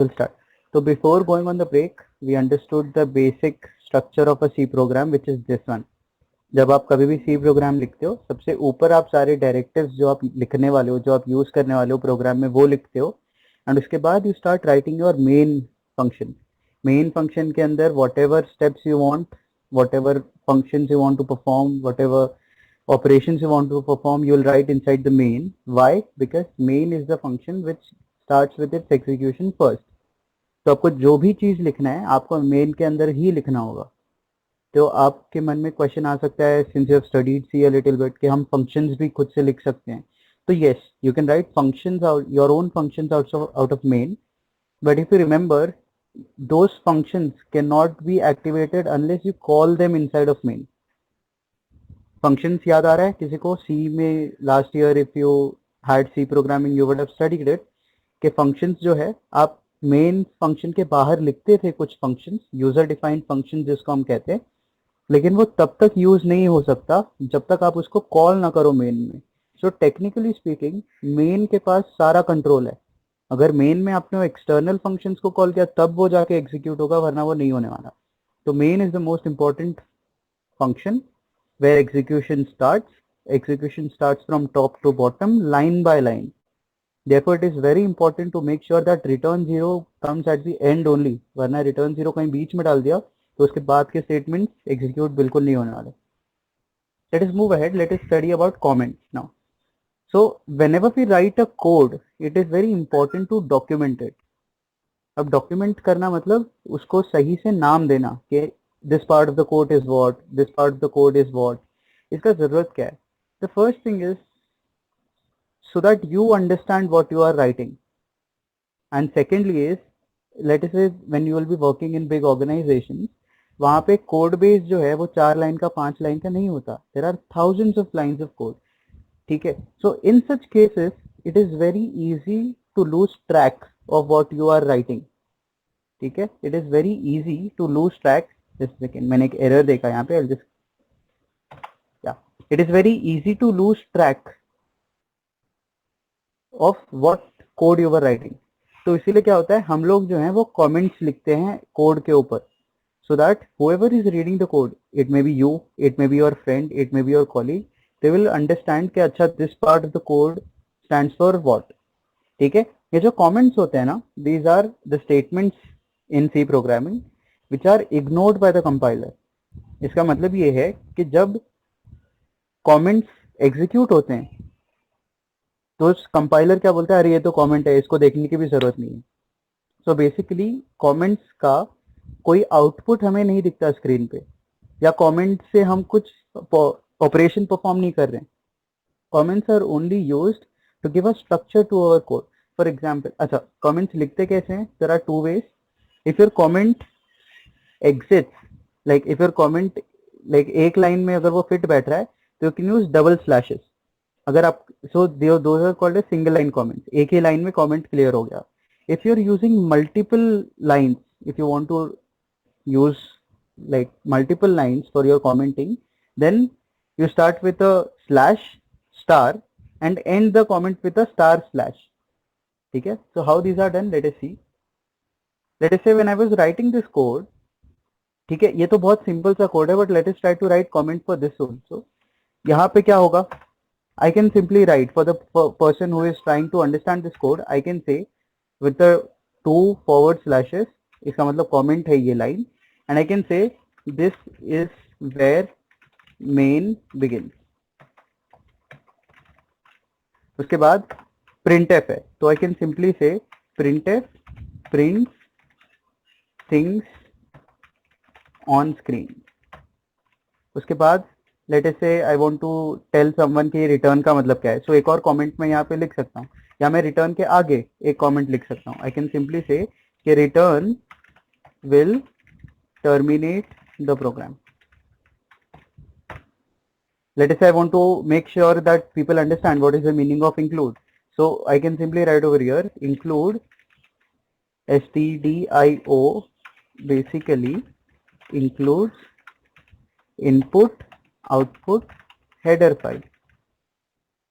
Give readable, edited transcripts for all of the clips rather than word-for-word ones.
We'll start. So before going on the break, we understood the basic structure of a C program, which is this one. जब आप कभी भी C program लिखते हो, सबसे ऊपर आप सारे डायरेक्टिव्स जो आप लिखने वाले हो, जो आप यूज करने वाले हो प्रोग्राम में, वो लिखते हो. एंड उसके बाद you start writing your main function. Main function के अंदर whatever steps you want, whatever functions you want to perform, whatever operations you want to perform, you will write inside the main. Why? Because main is the function which starts with its execution first. तो आपको जो भी चीज लिखना है आपको main के अंदर ही लिखना होगा. तो आपके मन में क्वेश्चन आ सकता है, since you have studied C a little bit, कि हम फंक्शंस भी खुद से लिख सकते हैं. तो yes, you can write functions out, your own functions out of main. But if you remember, those functions cannot be activated unless you call them inside of main. Functions याद आ रहा है किसी को? सी में last year if you had C programming you would have studied it, कि functions जो है आप मेन फंक्शन के बाहर लिखते थे कुछ फंक्शंस, यूजर डिफाइंड फंक्शन जिसको हम कहते हैं, लेकिन वो तब तक यूज नहीं हो सकता जब तक आप उसको कॉल ना करो मेन में. सो टेक्निकली स्पीकिंग मेन के पास सारा कंट्रोल है. अगर मेन में आपने एक्सटर्नल फंक्शंस को कॉल किया तब वो जाके एग्जीक्यूट होगा, वरना वो नहीं होने वाला. तो main is the most important function where execution starts. Execution starts from top to bottom, line by line. Therefore, it is very important to make sure that return 0 comes at the end only. वरना return 0 कहीं बीच में डाल दिया तो उसके बाद के statements execute बिल्कुल नहीं होने वाले. Let us move ahead. Let us study about comments now. So, whenever we write a code, it is very important to document it. अब document करना मतलब उसको सही से नाम देना कि this part of the code is what, this part of the code is what. इसका जरूरत क्या है? The first thing is so that you understand what you are writing. And secondly is, let us say when you will be working in big organizations, वहाँ पे code base जो है वो 4 line का 5 लाइन का नहीं होता. There are thousands of lines of code. ठीक है? So in such cases, it is very easy to lose track of what you are writing. ठीक है? It is very easy to lose track. Just a second, मैंने एक error देखा यहाँ पे. It is very easy to lose track of what code you were writing. तो इसीलिए क्या होता है, हम लोग जो हैं वो comments लिखते हैं कोड के ऊपर, so that whoever is reading the code, it may be you, it may be your friend, it may be your colleague, they will understand कि अच्छा this part of the code stands for what. ठीक है? ये जो comments होते हैं ना, these are the statements in C programming which are ignored by the compiler. इसका मतलब ये है कि जब कमेंट्स एग्जीक्यूट होते हैं तो कंपाइलर क्या बोलता है, अरे ये तो कमेंट है, इसको देखने की भी जरूरत नहीं है. सो बेसिकली कमेंट्स का कोई आउटपुट हमें नहीं दिखता स्क्रीन पे, या कमेंट से हम कुछ ऑपरेशन परफॉर्म नहीं कर रहे हैं. Comments are only used to give a structure to our code. For example, अच्छा कमेंट्स लिखते कैसे हैं? There are two ways. If your comment exists, like if your comment like एक लाइन में अगर वो फिट बैठ रहा है तो you can use double slashes. अगर आप so those are called a single line comments, एक ही लाइन में कमेंट क्लियर हो गया. If you are using multiple lines, if you want to use like multiple lines for your commenting, then you start with a slash star and end the comment with a star slash. ठीक है? So how these are done, let us see. Let us say when I was writing this code, ठीक है, ये तो बहुत simple सा code है, but let us try to write comment for this also. यहाँ पे क्या होगा? I can simply write for the person who is trying to understand this code. I can say with the 2 forward slashes, इसका मतलब comment है ये line, and I can say this is where main begins. उसके बाद printf है, तो I can simply say printf prints things on screen. उसके बाद let us say I want to tell someone कि रिटर्न का मतलब क्या है. सो एक और कमेंट मैं यहाँ पे लिख सकता हूँ, या मैं रिटर्न के आगे एक कमेंट लिख सकता हूँ. आई कैन सिंपली से कि return will terminate the program. Let us say I want to make sure that people understand what is the meaning of include. So I can simply write over here include stdio basically includes input output header file.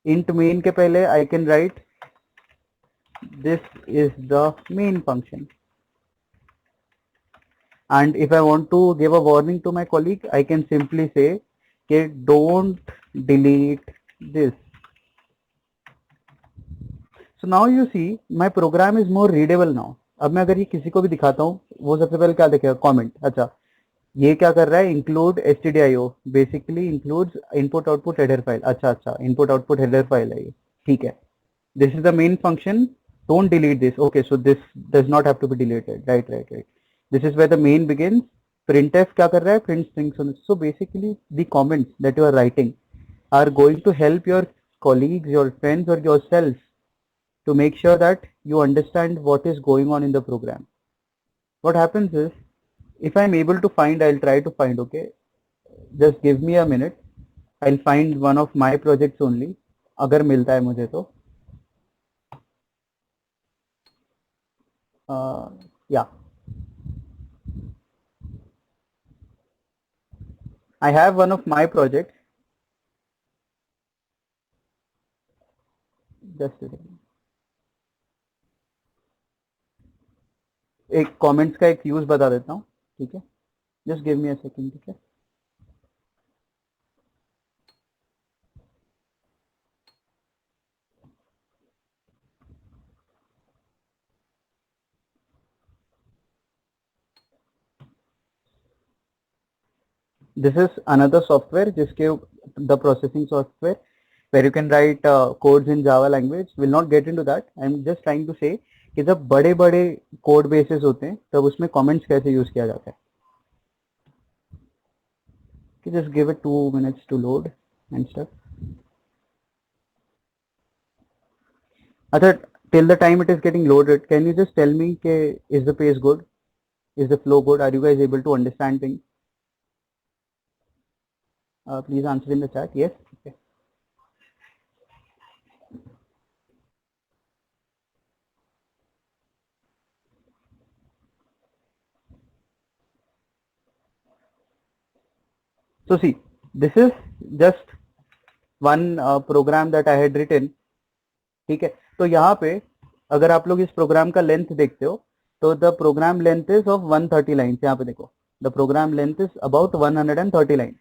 int main के पहले I can write this is the main function. and if I want to give a warning to my colleague, I can simply say कि don't delete this. So now you see my program is more readable now. अब मैं अगर ये किसी को भी दिखाता हूँ, वो सबसे पहले क्या देखेगा? कमेंट. अच्छा, ये क्या कर रहा है? Include stdio, basically includes input output header file. अच्छा, इनपुट आउटपुट हेडर फाइल है ये, ठीक है. This is the main function. Don't delete this. Okay, so this does not have to be deleted. Right. This is where the main begins. Printf क्या कर रहा है? Print strings on this. So basically, the comments that you are writing are going to help your colleagues, your friends, or yourself to make sure that you understand what is going on in the program. What happens is, if I'm able to find, I'll try to find. Okay, just give me a minute. I'll find one of my projects only. अगर मिलता है मुझे तो. Yeah, I have one of my projects. Just a second. एक comments का एक use बता देता हूँ, ठीक है. Just give me a second, ठीक है. This is another software जिसके the processing software where you can write codes in Java language. Will not get into that. I'm just trying to say कि जब बड़े बड़े कोड बेसिस होते हैं तब उसमें कमेंट्स कैसे यूज किया जाता है. कि just give it 2 minutes to load and stuff. अच्छा, till the time it is getting loaded, can you just tell me कि is the pace good? Is the flow good? Are you guys able to understand things? Please answer in the chat. Yes. Okay. So see, this is just one program that I had written. ठीक है. तो यहाँ पे अगर आप लोग इस programme का लेंथ देखते हो तो the program length is of 130 lines. यहाँ पे देखो, the program length is about 130 line.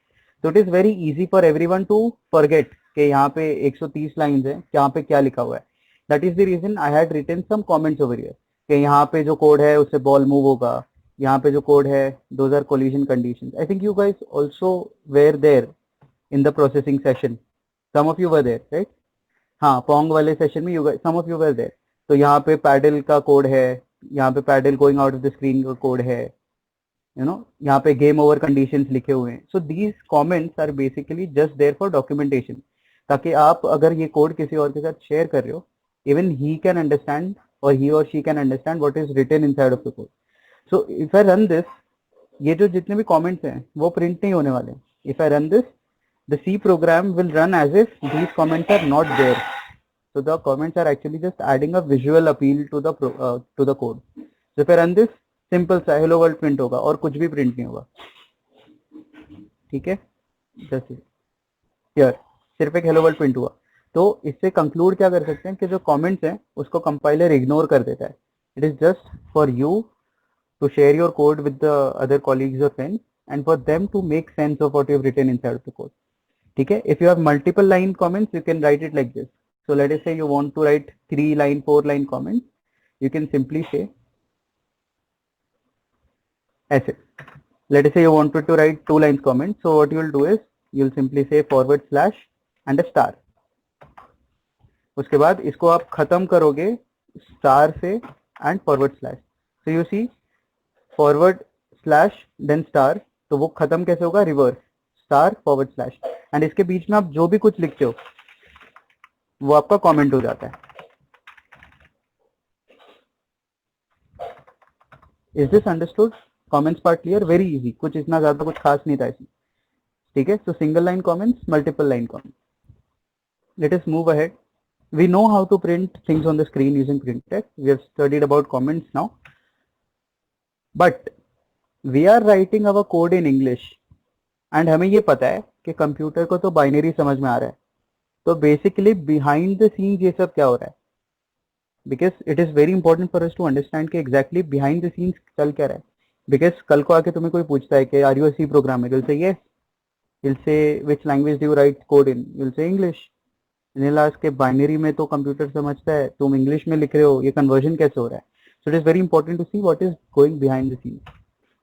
तो it is very easy for everyone to forget कि यहाँ पे 130 लाइन्स है, यहाँ पे क्या लिखा हुआ है. That is the reason I had written some comments over here कि यहाँ पे जो कोड है उससे बॉल मूव होगा, यहाँ पे जो कोड है those are collision conditions. I think you guys also were there in the processing session. Some of you were there, right? हाँ, पोंग वाले सेशन में you some of you were there. तो यहाँ पे पैडल का code है, यहाँ पे paddle going out of the screen का कोड है, यू नो, यहाँ पे गेम ओवर कंडीशंस लिखे हुए हैं. So these comments are basically just there for documentation, ताकि आप अगर ये कोड किसी और के साथ शेयर कर रहे हो, इवन ही कैन अंडरस्टैंड और ही और she can understand what is written inside of the code. So if I run this, ये जो जितने भी कमेंट्स हैं वो प्रिंट नहीं होने वाले. If I run this, the C program will run as if these comments are not there. So the comments are actually just adding a visual appeal to the code. So if I run this, simple सा hello world print होगा और कुछ भी print नहीं होगा. ठीक है, जैसे here सिर्फ एक hello world print हुआ. तो इससे कंक्लूड क्या कर सकते हैं कि जो कमेंट्स हैं उसको कंपाइलर इग्नोर कर देता है. It is just for you to share your code with the other colleagues or friends and for them to make sense of what you have written inside of the code. ठीक है. If you have multiple line comments, you can write it like this. So let us say you want to write 3 line, 4 line comments. You can simply say ऐसे. Let us say you wanted to write 2 lines comments. So what you will do is you will simply say / and a star. उसके बाद इसको आप खत्म करोगे star से and /. So you see / then star. तो वो खत्म कैसे होगा? रिवर्स, स्टार / एंड इसके बीच में आप जो भी कुछ लिखते हो वो आपका कमेंट हो जाता है. Is this understood? Comments part clear? Very easy, कुछ इतना ज्यादा कुछ खास नहीं था इसमें. ठीक है. So single line comments, multiple line comments. Let us move ahead. We know how to print things on the screen using printf. We have studied about comments now, but we are writing our code in English and हमें ये पता है कि computer को तो binary समझ में आ रहा है. तो बेसिकली बिहाइंड द सीन्स ये सब क्या हो रहा है, because it is very important for us to understand कि एग्जैक्टली बिहाइंड द सीन्स चल क्या रहा है. बिकॉज कल को आके तुम्हें कोई पूछता है कि are you a C programmer, you'll say yes. You'll say which language do you write code in, you'll say English. नीलास के बाइनरी में तो कंप्यूटर समझता है, तुम इंग्लिश में लिख रहे हो, ये कन्वर्जन कैसे हो रहा है? So it is very important to see what is going behind the scene.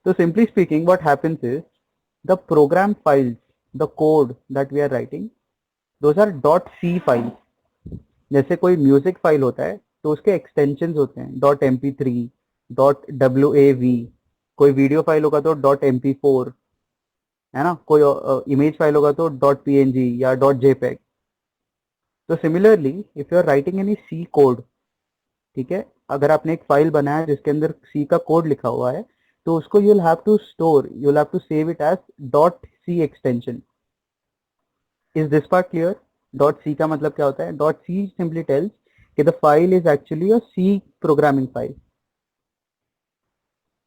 तो simply speaking what happens is the program files, the code that we are writing, those are dot C files. जैसे कोई music file होता है तो उसके extension होते हैं dot M P three, dot W A V. कोई वीडियो फाइल होगा तो डॉट एम पी फोर, है ना. कोई इमेज फाइल होगा तो डॉट पी एन जी या डॉट जेपेग. तो similarly if you are writing any C code, ठीक है, अगर आपने एक फाइल बनाया जिसके अंदर सी का कोड लिखा हुआ है तो उसको you will have to store, you will have to save it as dot C extension. Is this part clear? Dot C का मतलब क्या होता है? डॉट सी सिंपली टेल्स कि the file is actually a C programming file.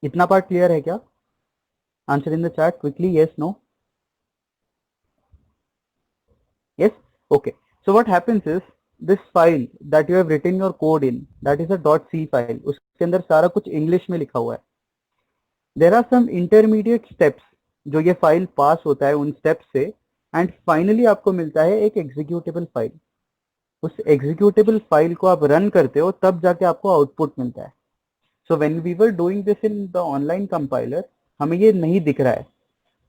इतना part clear है क्या? Answer in the chat quickly, yes, no. Yes, okay. So what happens is this file that you have written your code in, that is a .c file. उसके अंदर सारा कुछ English में लिखा हुआ है. There are some intermediate steps जो ये फाइल पास होता है उन स्टेप्स से, एंड फाइनली आपको मिलता है एक एग्जीक्यूटेबल फाइल. उस एग्जीक्यूटेबल फाइल को आप रन करते हो तब जाके आपको आउटपुट मिलता है. So when we were doing this in the online compiler हमें ये नहीं दिख रहा है.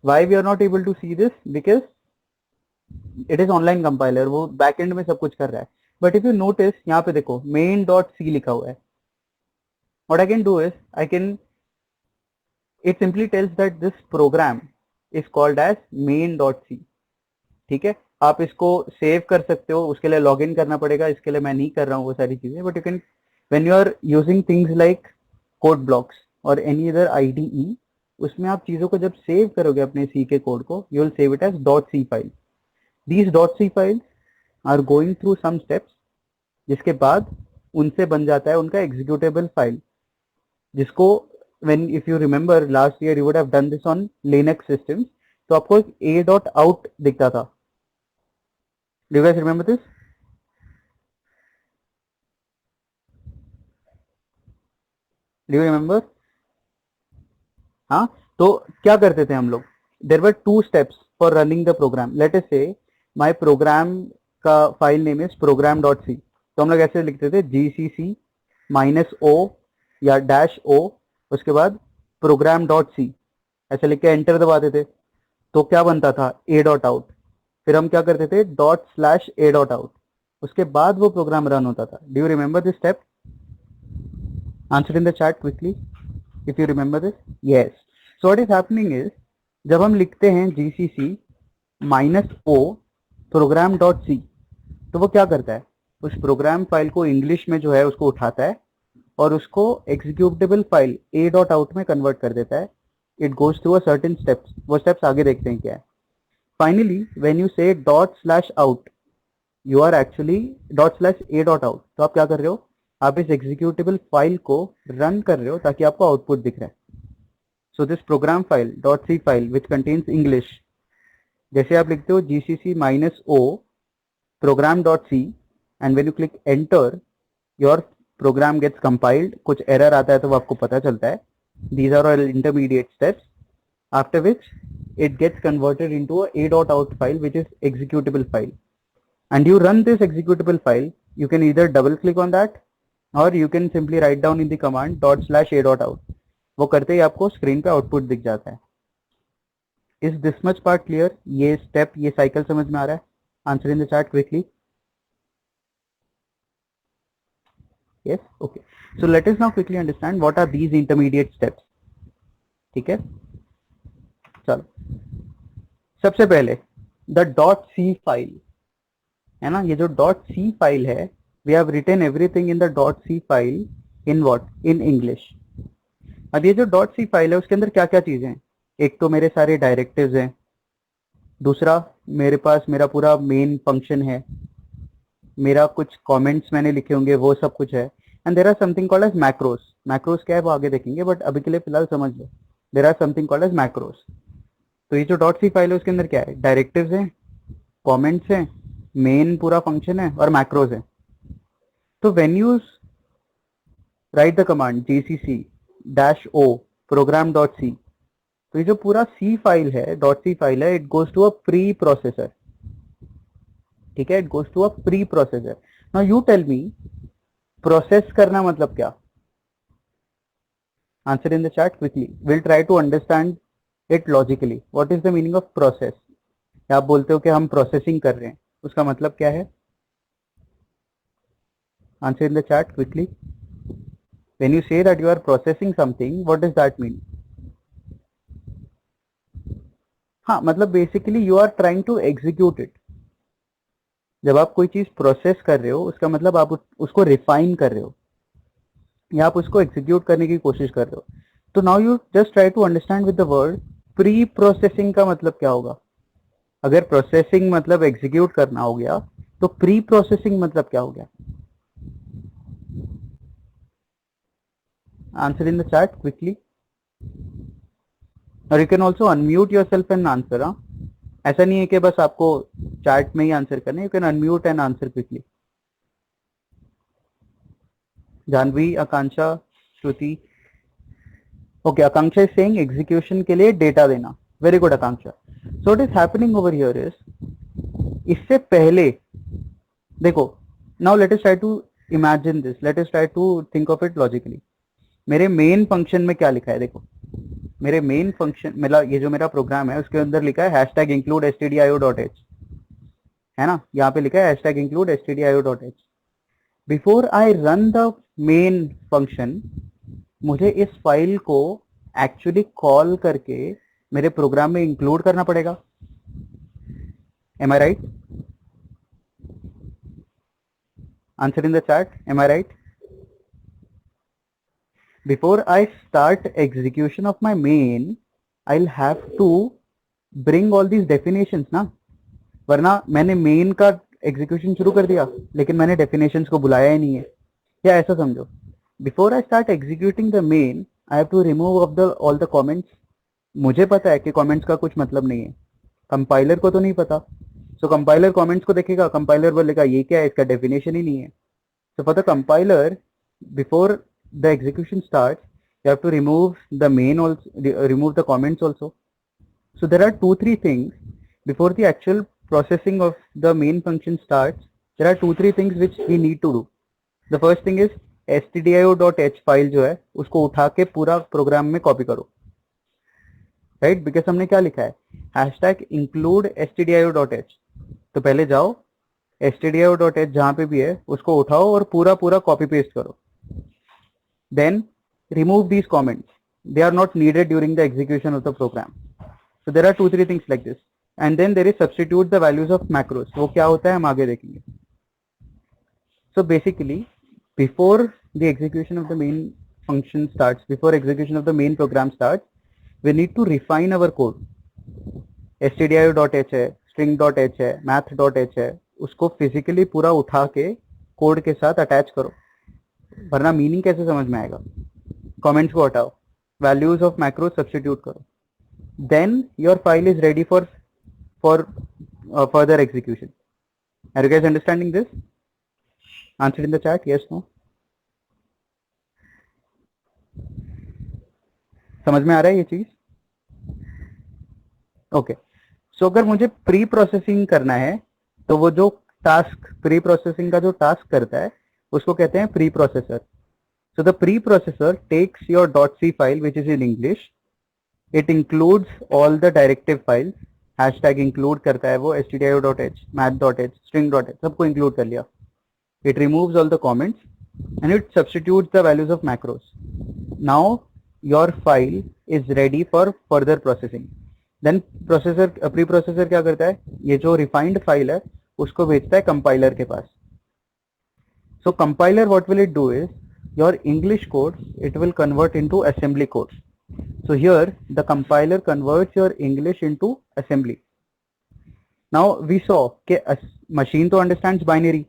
Why we are not able to see this? Because it is online compiler, वो बैक एंड में सब कुछ कर रहा है. बट इफ यू नोटिस यहाँ पे देखो मेन डॉट सी लिखा हुआ है. What I can do is I can, it simply tells that this program is called as main dot C. ठीक है, आप इसको सेव कर सकते हो, उसके लिए लॉग इन करना पड़ेगा, इसके लिए मैं नहीं कर रहा हूँ वो सारी चीजें. But you can when you are using things like code blocks और एनी अदर IDE, उसमें आप चीजों को जब सेव करोगे अपने सी के कोड को, you will save it as dot C file. These .c files are going through some steps, जिसके बाद उनसे बन जाता है उनका एग्जीक्यूटेबल फाइल, जिसको when if you remember last year you would have done this on Linux systems, तो आपको एक a.out दिखता था. Do you guys remember this? Do you remember? हाँ, तो क्या करते थे हम लोग? There were two steps for running the program. Let us say my program का फाइल नेम इज program.c. तो हम लोग ऐसे लिखते थे gcc -o या -o, उसके बाद program.c ऐसे लिख के एंटर दबाते थे. तो क्या बनता था? a.out. फिर हम क्या करते थे? ./a.out. उसके बाद वो प्रोग्राम रन होता था. Do you remember this step? Answer in the chat quickly if you remember this. Yes. So what is happening is जब हम लिखते हैं gcc -o program.c, तो वो क्या करता है? उस प्रोग्राम फाइल को इंग्लिश में जो है उसको उठाता है और उसको एग्जीक्यूटेबल फाइल a.out में कन्वर्ट कर देता है. It goes through a certain steps. वो स्टेप्स आगे देखते हैं क्या है. Finally when you say ./out, you are actually ./a.out. तो आप क्या कर रहे हो? आप इस एग्जीक्यूटेबल फाइल को रन कर रहे हो ताकि आपको आउटपुट दिख रहा है. So this program file .c file which contains English, जैसे आप लिखते हो gcc -o program.c and when you click enter your program gets compiled. कुछ error आता है तो वो आपको पता चलता है. These are all intermediate steps after which it gets converted into a a.out file which is executable file, and you run this executable file. You can either double click on that or you can simply write down in the command ./a.out. वो करते ही आपको screen पे output दिख जाता है. Is this much part clear? ये step, ये cycle समझ में आ रहा है? Answer in the chat quickly. Yes, okay. So let us now quickly understand what are these intermediate steps. ठीक है, चलो. सबसे पहले द .c फाइल है ना, ये जो .c फाइल है, we have written everything in the .c file in what? In English. अब ये जो .c फाइल है उसके अंदर क्या क्या चीजें हैं? एक तो मेरे सारे डायरेक्टिव्स हैं, दूसरा मेरे पास मेरा पूरा मेन फंक्शन है, मेरा कुछ कमेंट्स मैंने लिखे होंगे वो सब कुछ है, and there are something called as macros. Macros क्या है वो आगे देखेंगे, बट अभी के लिए फिलहाल समझ लो there are something called as macros. तो ये जो .c फाइल है उसके अंदर क्या है? डायरेक्टिव्स हैं, कमेंट्स हैं, मेन पूरा फंक्शन है और मैक्रोस है. तो when you write the command gcc -o program dot C, तो ये जो पूरा सी फाइल है, डॉट सी फाइल है, it goes to a preprocessor, ठीक है, it goes to a preprocessor. Now you tell me, process करना मतलब क्या? Answer in the chat quickly. Will try to understand it logically. What is the meaning of process? आप बोलते हो कि हम प्रोसेसिंग कर रहे हैं, उसका मतलब क्या है? Answer in the chat quickly. When you say that you are processing something, what does that mean? हाँ, मतलब basically you are trying to execute it. जब आप कोई चीज प्रोसेस कर रहे हो, उसका मतलब आप उसको रिफाइन कर रहे हो या आप उसको एग्जीक्यूट करने की कोशिश कर रहे हो. तो now you just try to understand with the word preprocessing का मतलब क्या होगा. अगर प्रोसेसिंग मतलब एग्जीक्यूट करना हो गया, तो प्री प्रोसेसिंग मतलब क्या हो गया? Answer in the chat quickly. और you can also unmute yourself and answer. ऐसा नहीं है कि बस आपको चैट में ही आंसर करना है, you can unmute and answer quickly. Janvi, Akanksha, Shruti. Okay, Akanksha is saying execution के लिए डेटा देना. Very good Akanksha. So what is happening over here is, इससे पहले देखो, now let us try to imagine this, let us try to think of it logically. मेरे main function में क्या लिखा है? देखो, मेरे मेन फंक्शन, मतलब ये जो मेरा प्रोग्राम है उसके अंदर लिखा है हैशटैग इंक्लूड stdio.h, है ना. यहाँ पे लिखा है hashtag include stdio.h. Before I run the main function, मुझे इस फाइल को एक्चुअली कॉल करके मेरे प्रोग्राम में इंक्लूड करना पड़ेगा. Am I right? Answer in the chat. Am I right? Before I start execution of my main, I'll have to bring all these definitions ना. वरना मैंने मेन का एग्जीक्यूशन शुरू कर दिया लेकिन मैंने डेफिनेशंस को बुलाया ही नहीं है. या ऐसा समझो, before I start executing the main, I have to remove of the all the comments. मुझे पता है कि कमेंट्स का कुछ मतलब नहीं है, कंपाइलर को तो नहीं पता. सो कंपाइलर कमेंट्स को देखेगा, कंपाइलर बोलेगा ये क्या है, इसका डेफिनेशन ही नहीं है. So for the compiler, before the execution starts, you have to remove the main also, remove the comments also. So there are 2-3 things before the actual processing of the main function starts. There are 2-3 things which we need to do. The first thing is stdio.h file जो है उसको उठा के पूरा programme में copy करो, right. Because हमने क्या लिखा है, हैशटैग इंक्लूड stdio.h. तो पहले जाओ stdio.h जहां पे भी है उसको उठाओ और पूरा पूरा कॉपी पेस्ट करो. Then remove these comments. They are not needed during the execution of the program. So there are 2-3 things like this. And then there is substitute the values of macros. वो क्या होता है हम आगे देखेंगे. So basically, before the execution of the main function starts, before execution of the main program starts, we need to refine our code. stdio.h है, string.h है, math.h है, उसको फिजिकली पूरा उठा के कोड के साथ अटैच करो, वरना मीनिंग कैसे समझ में आएगा. कमेंट्स को हटाओ, वैल्यूज ऑफ मैक्रो सब्स्टिट्यूट करो, then your file is ready for further execution. Are you guys understanding this? Answer in the chat, yes no. समझ में आ रहा है ये चीज? ओके. सो अगर मुझे प्री प्रोसेसिंग करना है तो वो जो टास्क, प्री प्रोसेसिंग का जो टास्क करता है उसको कहते हैं preprocessor. So the preprocessor takes your .c file which is in English. It includes all the directive files. Hashtag include करता है वो stdio.h, math.h, string.h, सबको इंक्लूड कर लिया. It removes all the comments and it substitutes the values of macros. Now your file is ready for further processing. Then processor, preprocessor क्या करता है, ये जो रिफाइंड फाइल है उसको भेजता है कंपाइलर के पास. So compiler, what will it do is, your English code, it will convert into assembly code. So here the compiler converts your English into assembly. Now we saw कि machine तो understands binary.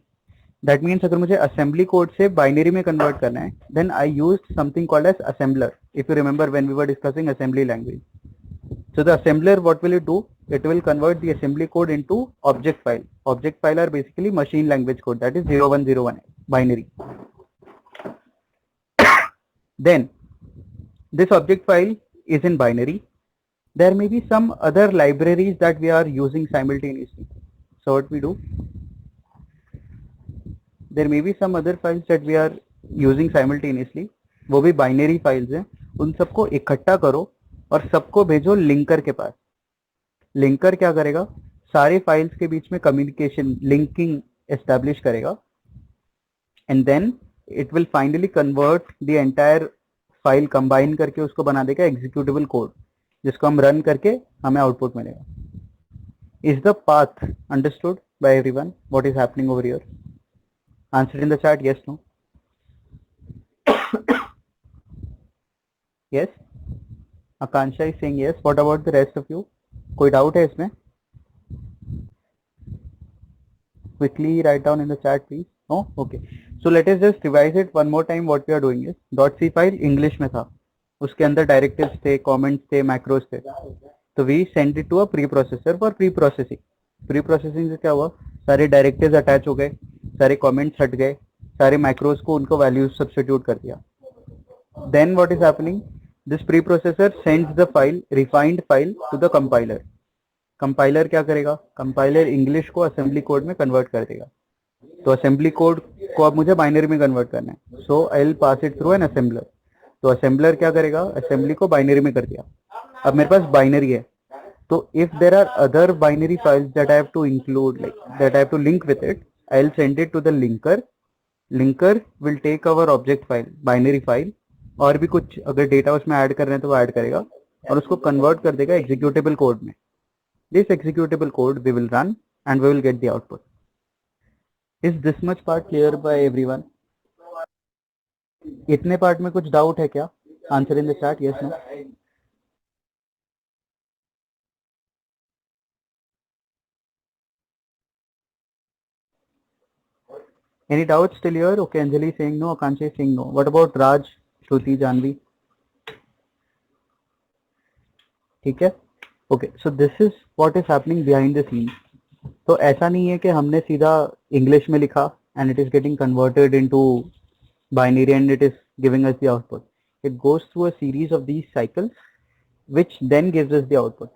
That means अगर मुझे assembly code से binary में convert करना है, then I used something called as assembler. If you remember when we were discussing assembly language. So the assembler, what will it do? It will convert the assembly code into object file. Object file are basically machine language code, that is 0101 binary. Then This object file is in binary. There may be some other libraries that we are using simultaneously. So what we do, there may be some other files that we are using simultaneously. वो भी binary files हैं. उन सबको इकट्ठा करो और सबको भेजो लिंकर के पास. लिंकर क्या करेगा, सारे फाइल्स के बीच में कम्युनिकेशन लिंकिंग एस्टैब्लिश करेगा and then it will finally convert the entire file combine करके उसको बना देगा एग्जीक्यूटेबल कोड जिसको हम रन करके हमें आउटपुट मिलेगा. Is the path understood by everyone what is happening over here? Answer in the chat yes no. Yes, Akanksha is saying yes. What about the rest of you? कोई doubt है इसमें? Quickly write down in the chat please. No? Okay. So let us just revise it one more time. What we are doing is .c file English में था, उसके अंदर directives थे, comments थे, macros थे, तो we send it to a preprocessor for pre-processing. Pre-processing से क्या हुआ, सारे directives attach हो गए, सारे comments हट गए, सारे macros को उनको values substitute कर दिया. Then what is happening? This preprocessor sends the file, refined file to the compiler. Compiler क्या करेगा, कंपाइलर इंग्लिश को असेंबली कोड में कन्वर्ट कर देगा. तो असेंबली कोड को अब मुझे बाइनरी में कन्वर्ट करना है, so I will pass it through an assembler. तो असेंबलर क्या करेगा, असेंबली को बाइनरी में कर दिया. अब मेरे पास बाइनरी है, तो if there are other binary files that I have to include, like that I have to link with it, I will send it to the linker. Linker will take our object file, binary file, और भी कुछ अगर data उसमें add कर रहे हैं तो वो ऐड करेगा और उसको कन्वर्ट कर देगा एग्जीक्यूटेबल कोड में. This executable code we will run and we will get the output. Is this much part clear by everyone? इतने पार्ट में कुछ डाउट है क्या? Answer in the chat yes no. Any doubts till here? Okay, Anjali is saying no, Akanksha is saying no. What about Raj, Shruti, Janvi? ठीक है. Okay, so this is what is happening behind the scene. तो ऐसा नहीं है कि हमने सीधा English में लिखा and it is getting converted into binary and it is giving us the output. It goes through a series of these cycles which then gives us the output.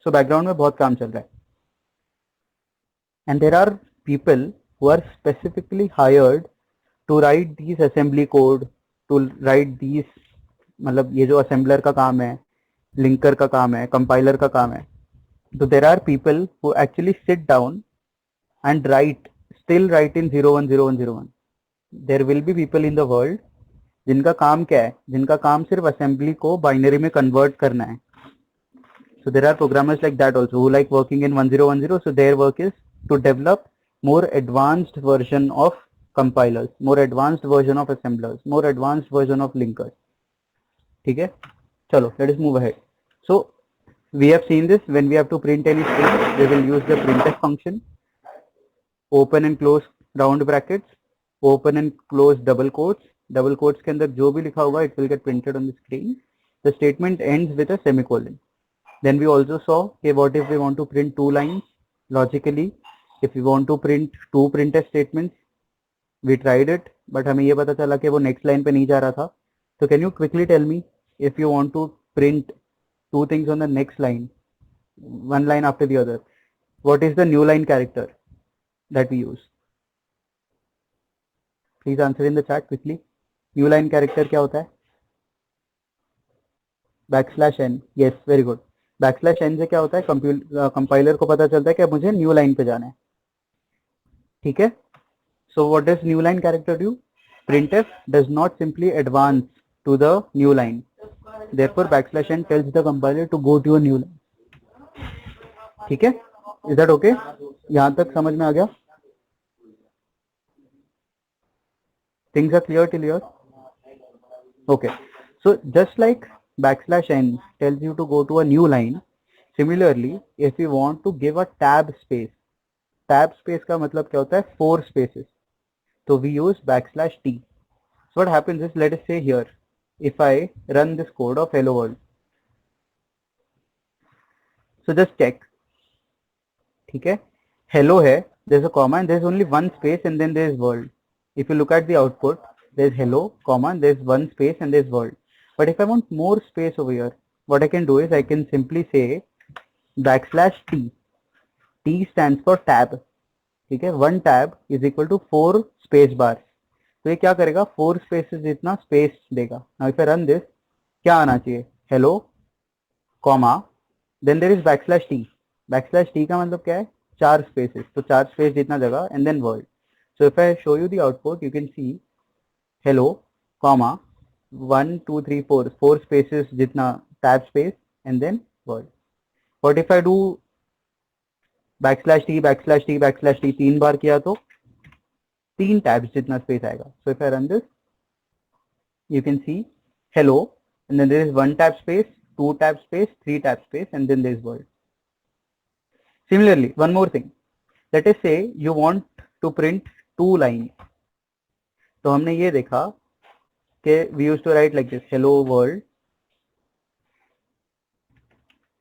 So background में बहुत काम चल रहा है and there are people who are specifically hired to write these assembly code, to write these, मतलब ये जो assembler का काम है, लिंकर का काम है, कंपाइलर का काम है. तो there are people who actually sit down and write, still write in 010101. There will be people in the world जिनका काम क्या है, जिनका काम सिर्फ असेंबली को बाइनरी में कन्वर्ट करना है. So there are programmers like that also who like working in 1010. So their work is to develop more advanced version of compilers, more advanced version of assemblers, more advanced version of linkers. ठीक है, चलो let us move ahead. So we have seen this. When we have to print any string, we will use the printf function. Open and close round brackets, open and close double quotes. Double quotes के अंदर जो भी लिखा होगा it will get printed on the screen. The statement ends with a semicolon. Then we also saw okay, what if we want to print two lines logically, if we want to print two printf statements. We tried it, but हमें ये पता चला कि वो next line पे नहीं जा रहा था. So can you quickly tell me if you want to print two things on the next line, one line after the other, what is the new line character that we use? Please answer in the chat quickly. New line character क्या होता है? \n. Yes, very good. \n से क्या होता है, compiler को पता चलता है कि मुझे न्यू लाइन पे जाना है. ठीक है. So what does new line character do? Printf does not simply advance to the new line. Therefore \n tells the compiler to go to a new line. ठीक है, is that okay? यहां तक समझ में आ गया? Things are clear till here? Okay, so just like \n tells you to go to a new line, similarly if we want to give a tab space का मतलब क्या होता है, 4 spaces, तो we use \t. So what happens is, let us say here if I run this code of hello world, so just check. ठीक है, hello है, there's a comma and there's only one space and then there is world. If you look at the output, there's hello comma, there's one space and there's world. But if I want more space over here, what I can do is I can simply say \t. T stands for tab. ठीक है, 1 tab is equal to 4 space bars. तो ये क्या करेगा, 4 spaces जितना space देगा. Now if I run this, क्या आना चाहिए, hello comma then there is \t. \t का मतलब क्या है, 4 स्पेसेस, तो 4 स्पेस जितना जगह and then world. So if I show you the output, you can see hello comma 1 2 3 4 4 spaces जितना tab space and then world. What if I do \t 3 बार किया तो 3 टैब्स जितना स्पेस आएगा. So if I run this, you can see hello and then there is 1 tab space, 2 tab space, 3 tab space and then there is world. Similarly, one more thing, let us say you want to print 2 lines. तो हमने ये देखा कि we used to write like this, hello world,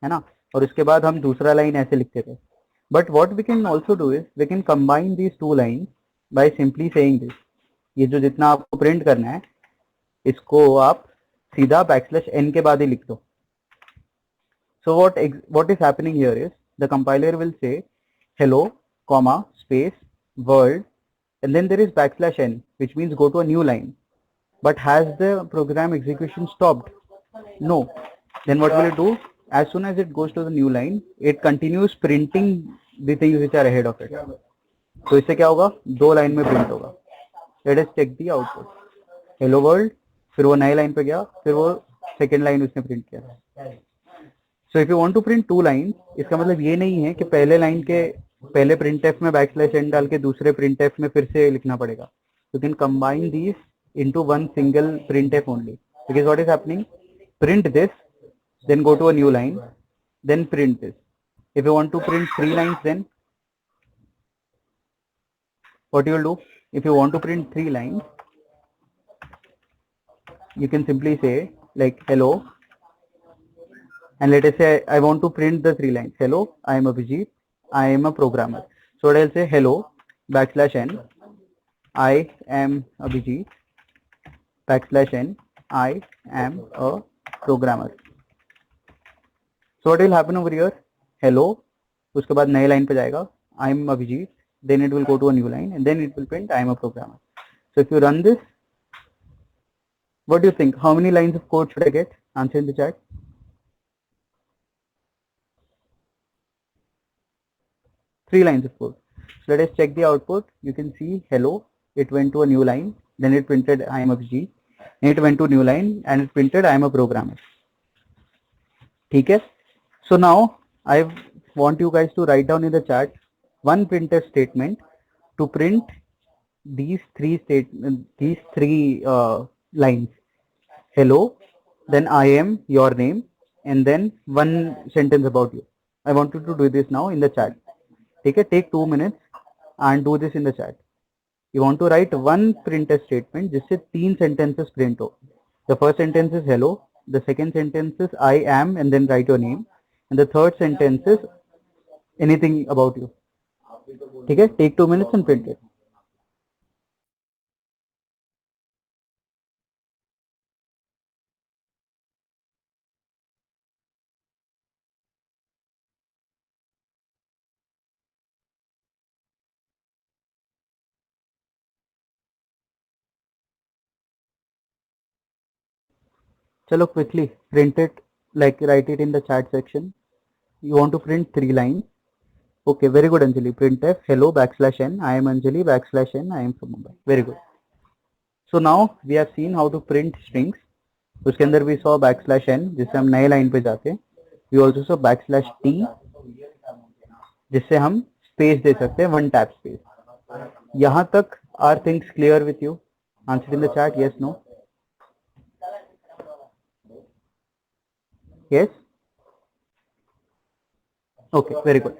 है ना, और उसके बाद हम दूसरा लाइन ऐसे लिखते थे. But what we can also do is we can combine these 2 lines by simply saying this. ये जो जितना आपको प्रिंट करना है इसको आप सीधा \n के बाद ही लिख दो. So what is happening here is the compiler will say hello comma space world and then there is \n, which means go to a new line. But has the program execution stopped? No. Then what will it do? As soon as it goes to the new line, it continues printing the things which are ahead of it. तो इससे क्या होगा, 2 line में print होगा. Let us check the output. Hello world, फिर वो नए line पे गया, फिर वो सेकेंड लाइन उसने प्रिंट किया. So if you want to print 2 line, इसका मतलब ये नहीं है कि पहले लाइन के पहले printf में \n डाल के दूसरे printf में फिर से लिखना पड़ेगा. You can combine these into one single printf only, because what is happening, print this, then go to a new line, then print this. If you want to print 3 lines, then what you will do, if you want to print 3 lines, you can simply say like hello, and let us say I want to print the 3 lines. Hello, I am Abhijit, I am a programmer. So what I'll say, hello \n, I am Abhijit \n, I am a programmer. So what will happen over here, hello, उसके बाद नए line पे जाएगा, I am Abhijit, then it will go to a new line and then it will print I am a programmer. So if you run this, what do you think, how many lines of code should I get? Answer in the chat. Three lines of code. So let us check the output. You can see hello, it went to a new line, then it printed I am Abhijit, and it went to a new line and it printed I am a programmer. ठीक है. So now I want you guys to write down in the chat one printf statement to print these three lines. Hello, then I am, your name, and then one sentence about you. I want you to do this now in the chat. Okay, take 2 minutes and do this in the chat. You want to write one printf statement जिससे 3 sentences print हो. The first sentence is hello, the second sentence is I am and then write your name, and the third sentence is anything about you. Okay, take 2 minutes and print it. Chalo, quickly print it, like write it in the chat section. You want to print 3 lines. Okay, very good Anjali. Printf hello \n, I am Anjali \n, I am from Mumbai. Very good. So now we have seen how to print strings. उसके अंदर we saw \n जिससे हम नए line पे जाते हैं. We also saw \t जिससे हम स्पेस दे सकते हैं, 1 tab space. यहाँ तक are things clear with you? Answer in the chat, yes, no? Yes? Okay, very good.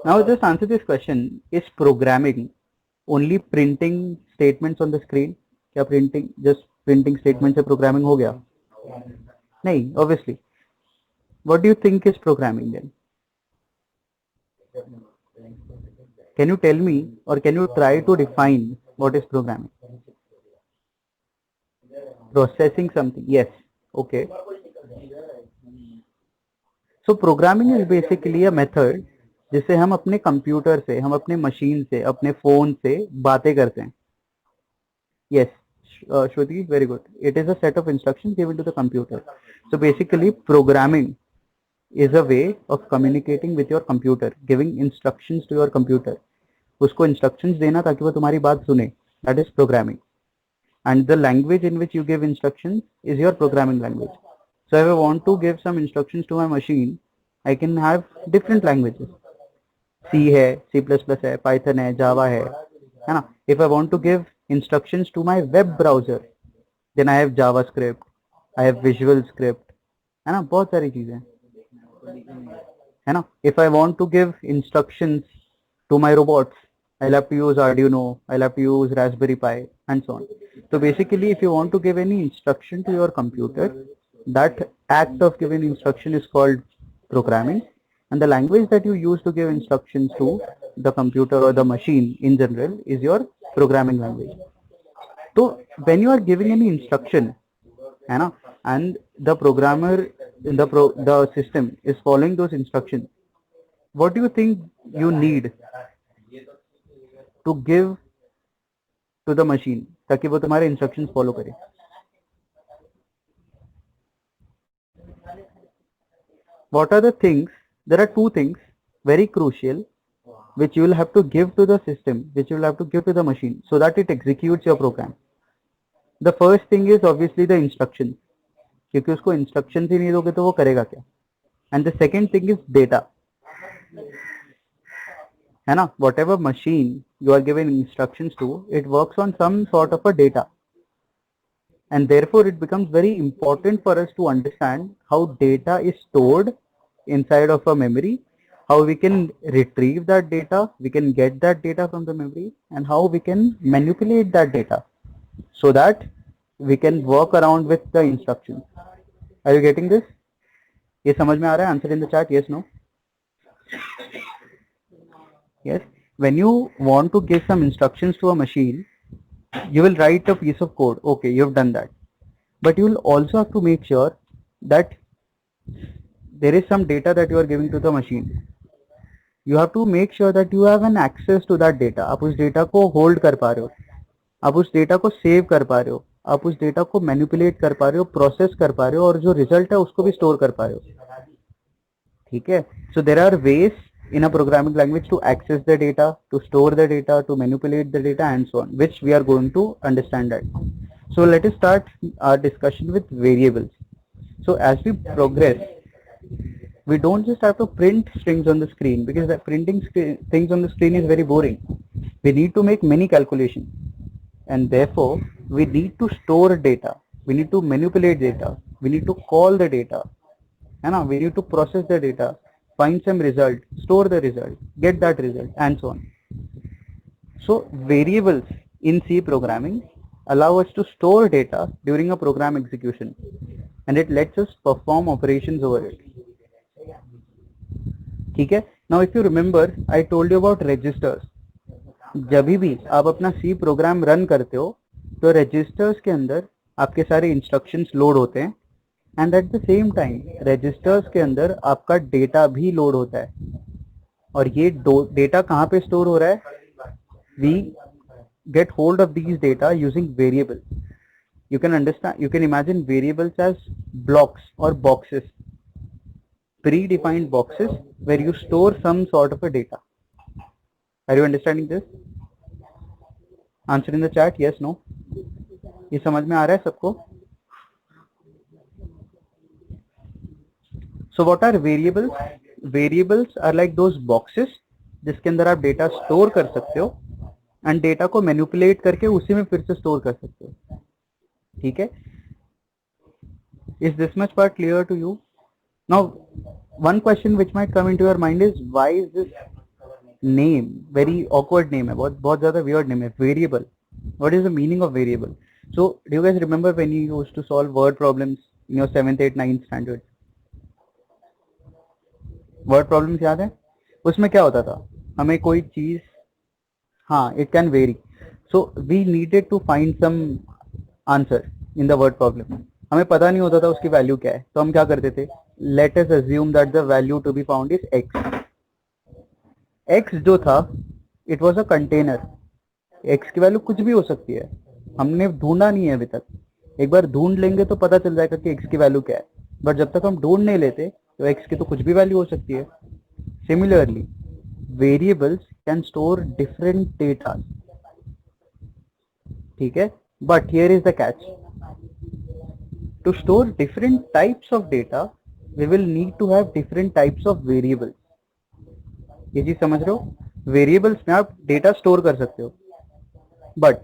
Now just answer this question. Is programming only printing statements on the screen? क्या printing, just printing statements से programming हो गया? नहीं, obviously. What do you think is programming then? Can you tell me or can you try to define what is programming? Processing something, yes. Okay. So programming is basically a method जिसे हम अपने computer से, हम अपने machine से, अपने phone से बातें करते हैं. Yes, Shruti, very good. It is a set of instructions given to the computer. So basically, programming is a way of communicating with your computer, giving instructions to your computer. उसको instructions देना ताकि वो तुम्हारी बात सुने. That is programming. And the language in which you give instructions is your programming language. So if I want to give some instructions to my machine, I can have different languages. C है, C++ है, Python है, Java है ना. If I want to give instructions to my web browser, then I have JavaScript, I have Visual Script, है ना, बहुत सारी चीजें है ना. If I want to give instructions to my robots, I'll have to use Arduino, I'll have to use Raspberry Pi, and so on. So basically, if you want to give any instruction to your computer, that act of giving instruction is called programming, and the language that you use to give instructions to the computer or the machine in general is your programming language. So when you are giving any instruction, है ना, and the programmer in the system is following those instructions, what do you think you need to give to the machine ताकि वो तुम्हारे instructions follow करे? What are the things? There are two things very crucial which you will have to give to the system, which you will have to give to the machine so that it executes your program. The first thing is obviously the instructions, क्योंकि उसको instructions ही नहीं दोगे तो वो करेगा क्या? And the second thing is data, है ना. Whatever machine you are giving instructions to, it works on some sort of a data, and therefore it becomes very important for us to understand how data is stored inside of a memory, how we can retrieve that data, we can get that data from the memory, and how we can manipulate that data so that we can work around with the instructions. Are you getting this? ये समझ में आ रहा है? Answer in the chat, yes, no? Yes. When you want to give some instructions to a machine, you will write a piece of code. Okay, you've done that. But you will also have to make sure that there is some data that you are giving to the machine. You have to make sure that you have an access to that data. आप उस data को hold कर पा रहे हो, आप उस data को save कर पा रहे हो, आप उस data को manipulate कर पा रहे हो, process कर पा रहे हो, और जो result है उसको भी store कर पा रहे हो. ठीक है? So there are ways in a programming language to access the data, to store the data, to manipulate the data, and so on, which we are going to understand that. So let us start our discussion with variables. So as we progress, we don't just have to print strings on the screen, because that printing things on the screen is very boring. We need to make many calculations, and therefore we need to store data, we need to manipulate data, we need to call the data, and we need to process the data, find some result, store the result, get that result, and so on. So variables in C programming allow us to store data during a program execution, and it lets us perform operations over it. ठीक है? Now if you remember, I told you about registers. जब भी आप अपना C program run करते हो तो registers के अंदर आपके सारे instructions लोड होते हैं, and at the same time registers के अंदर आपका data भी लोड होता है. और ये data कहाँ पे store हो रहा है? We get hold of these data using variables. You can understand, you can imagine variables as blocks or boxes, predefined boxes where you store some sort of a data. Are you understanding this? Answer in the chat, yes, no. ये समझ में आ रहा है सबको? So what are variables? Variables are like those boxes जिसके अंदर आप data store कर सकते हो, and data को manipulate करके उसी में फिर से store कर सकते हो. ठीक है? Is this much part clear to you? Now, one question which might come into your mind is, why is this name very awkward name है, बहुत ज़्यादा weird name है, variable. What is the meaning of variable? So, do you guys remember when you used to solve word problems in your 7th, 8th, 9th standard? Word problems याद है? उसमें क्या होता था? हमें कोई चीज, हाँ, it can vary. So we needed to find some answer in the word problem. हमें पता नहीं होता था उसकी वैल्यू क्या है, तो हम क्या करते थे, let us assume that the value to be found is x. X जो था it was a container. X की वैल्यू कुछ भी हो सकती है, हमने ढूंढा नहीं है अभी तक. एक बार ढूंढ लेंगे तो पता चल जाएगा कि एक्स की वैल्यू क्या है, बट जब तक हम ढूंढ नहीं लेते तो एक्स की तो कुछ भी वैल्यू हो सकती है. Similarly variables can store different data. ठीक है, but here is the catch. To store different types of data, we will need to have different types of variables. ये चीज समझ रहे हो? वेरिएबल्स में आप डेटा स्टोर कर सकते हो, but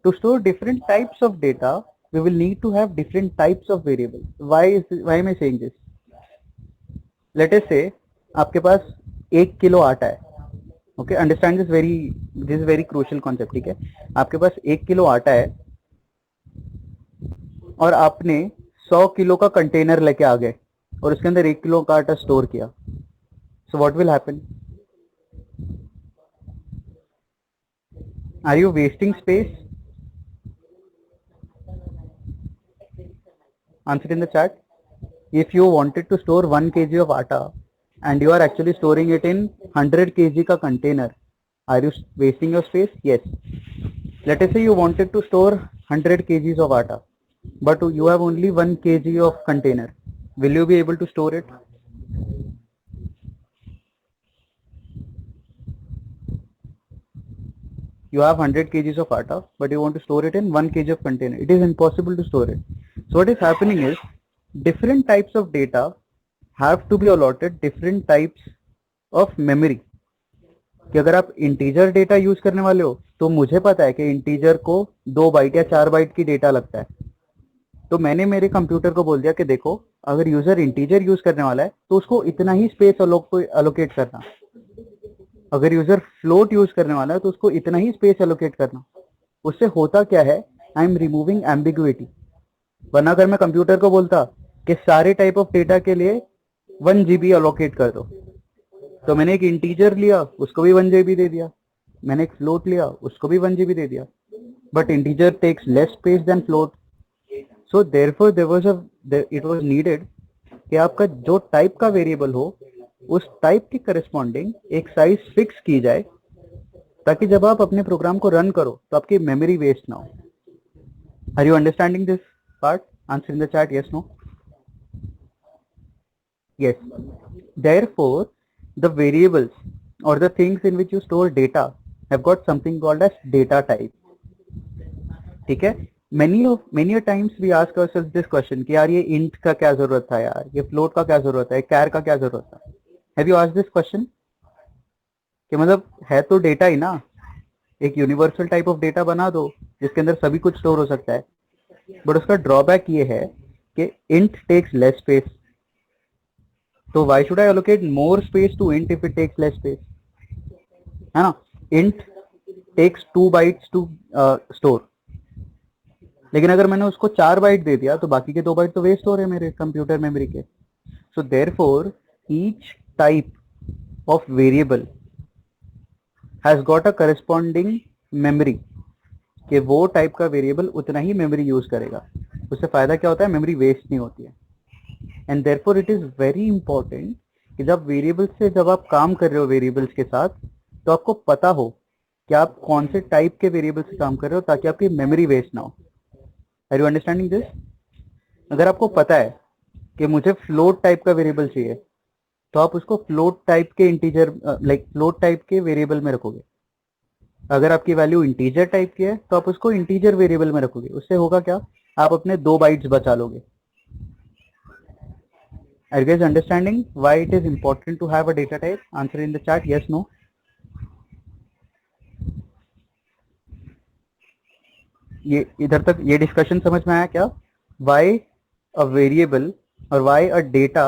to store different types of data, we will need to have different types of variables. Why am I saying this? Let us say आपके पास 1 किलो आटा है. Okay, understand this very crucial concept. ठीक है, आपके पास 1 kilo आटा है और आपने 100 किलो का कंटेनर लेके आ गए और उसके अंदर 1 किलो का आटा स्टोर किया. So what will happen? Are you wasting space? Answer in the chat. If you wanted to store 1 kg of atta and you are actually storing it in 100 kg का container, are you wasting your space? Yes. Let us say you wanted to store 100 kgs of atta, but you have only 1 kg of container. Will you be able to store it? You have 100 kgs of atta, but you want to store it in 1 kg of container. It is impossible to store it. So what is happening is different types of data have to be allotted different types of memory. कि अगर आप integer data use करने वाले हो तो मुझे पता है कि इंटीजर को 2 बाइट या 4 बाइट की डेटा लगता है, तो मैंने मेरे कंप्यूटर को बोल दिया कि देखो अगर यूजर इंटीजर यूज करने वाला है तो उसको इतना ही स्पेस अलोकेट करना, अगर यूजर फ्लोट यूज करने वाला है तो उसको इतना ही स्पेस एलोकेट करना. उससे होता क्या है, आई एम रिमूविंग एम्बिग्युइटी. वरना अगर मैं कंप्यूटर को बोलता कि सारे टाइप ऑफ डेटा के लिए 1 GB अलोकेट कर दो, तो मैंने एक इंटीजर लिया उसको भी 1 GB दे दिया, मैंने एक फ्लोट लिया उसको भी 1 GB दे दिया, but integer takes less space than float. So therefore it was needed कि आपका जो टाइप का वेरिएबल हो उस टाइप के करस्पॉन्डिंग एक साइज फिक्स की जाए, ताकि जब आप अपने प्रोग्राम को रन करो तो आपकी मेमोरी वेस्ट ना हो. Are you understanding this part? Answer in the chat yes no. Yes. Therefore the variables or the things in which you store data have got something called as data type. ठीक है, many a times we ask ourselves this question कि यार ये int का क्या जरूरत था, यार ये float का क्या जरूरत है, char का क्या जरूरत था. Have you asked this question? कि मतलब है तो डेटा ही ना, एक यूनिवर्सल टाइप ऑफ डेटा बना दो जिसके अंदर सभी कुछ स्टोर हो सकता है, बट उसका ड्रॉबैक ये है कि int टेक्स लेस स्पेस. तो why should I allocate more space to int if it takes less space? है ना, int takes 2 bytes to store, लेकिन अगर मैंने उसको 4 बाइट दे दिया तो बाकी के 2 बाइट तो वेस्ट हो रहे हैं मेरे कंप्यूटर मेमोरी के. So therefore each type of variable has got a corresponding memory, कि वो टाइप का वेरिएबल उतना ही मेमोरी यूज करेगा. उससे फायदा क्या होता है, मेमोरी वेस्ट नहीं होती है. And therefore it is very important कि जब वेरिएबल्स से जब आप काम कर रहे हो वेरिएबल्स के साथ, तो आपको पता हो कि आप कौन से टाइप के वेरिएबल से काम कर रहे हो, ताकि आपकी मेमोरी वेस्ट ना हो. Are you understanding this? अगर आपको पता है कि मुझे फ्लोट टाइप का वेरिएबल चाहिए, तो आप उसको फ्लोट टाइप के इंटीजर लाइक फ्लोट टाइप के वेरिएबल में रखोगे. अगर आपकी वैल्यू इंटीजर टाइप की है तो आप उसको इंटीजर वेरिएबल में रखोगे. उससे होगा क्या, आप अपने 2 बाइट्स बचा लोगे. Are you guys understanding why it is important to have a data type? Answer in the chat yes no. ये इधर तक ये डिस्कशन समझ में आया क्या? Why a variable or why a data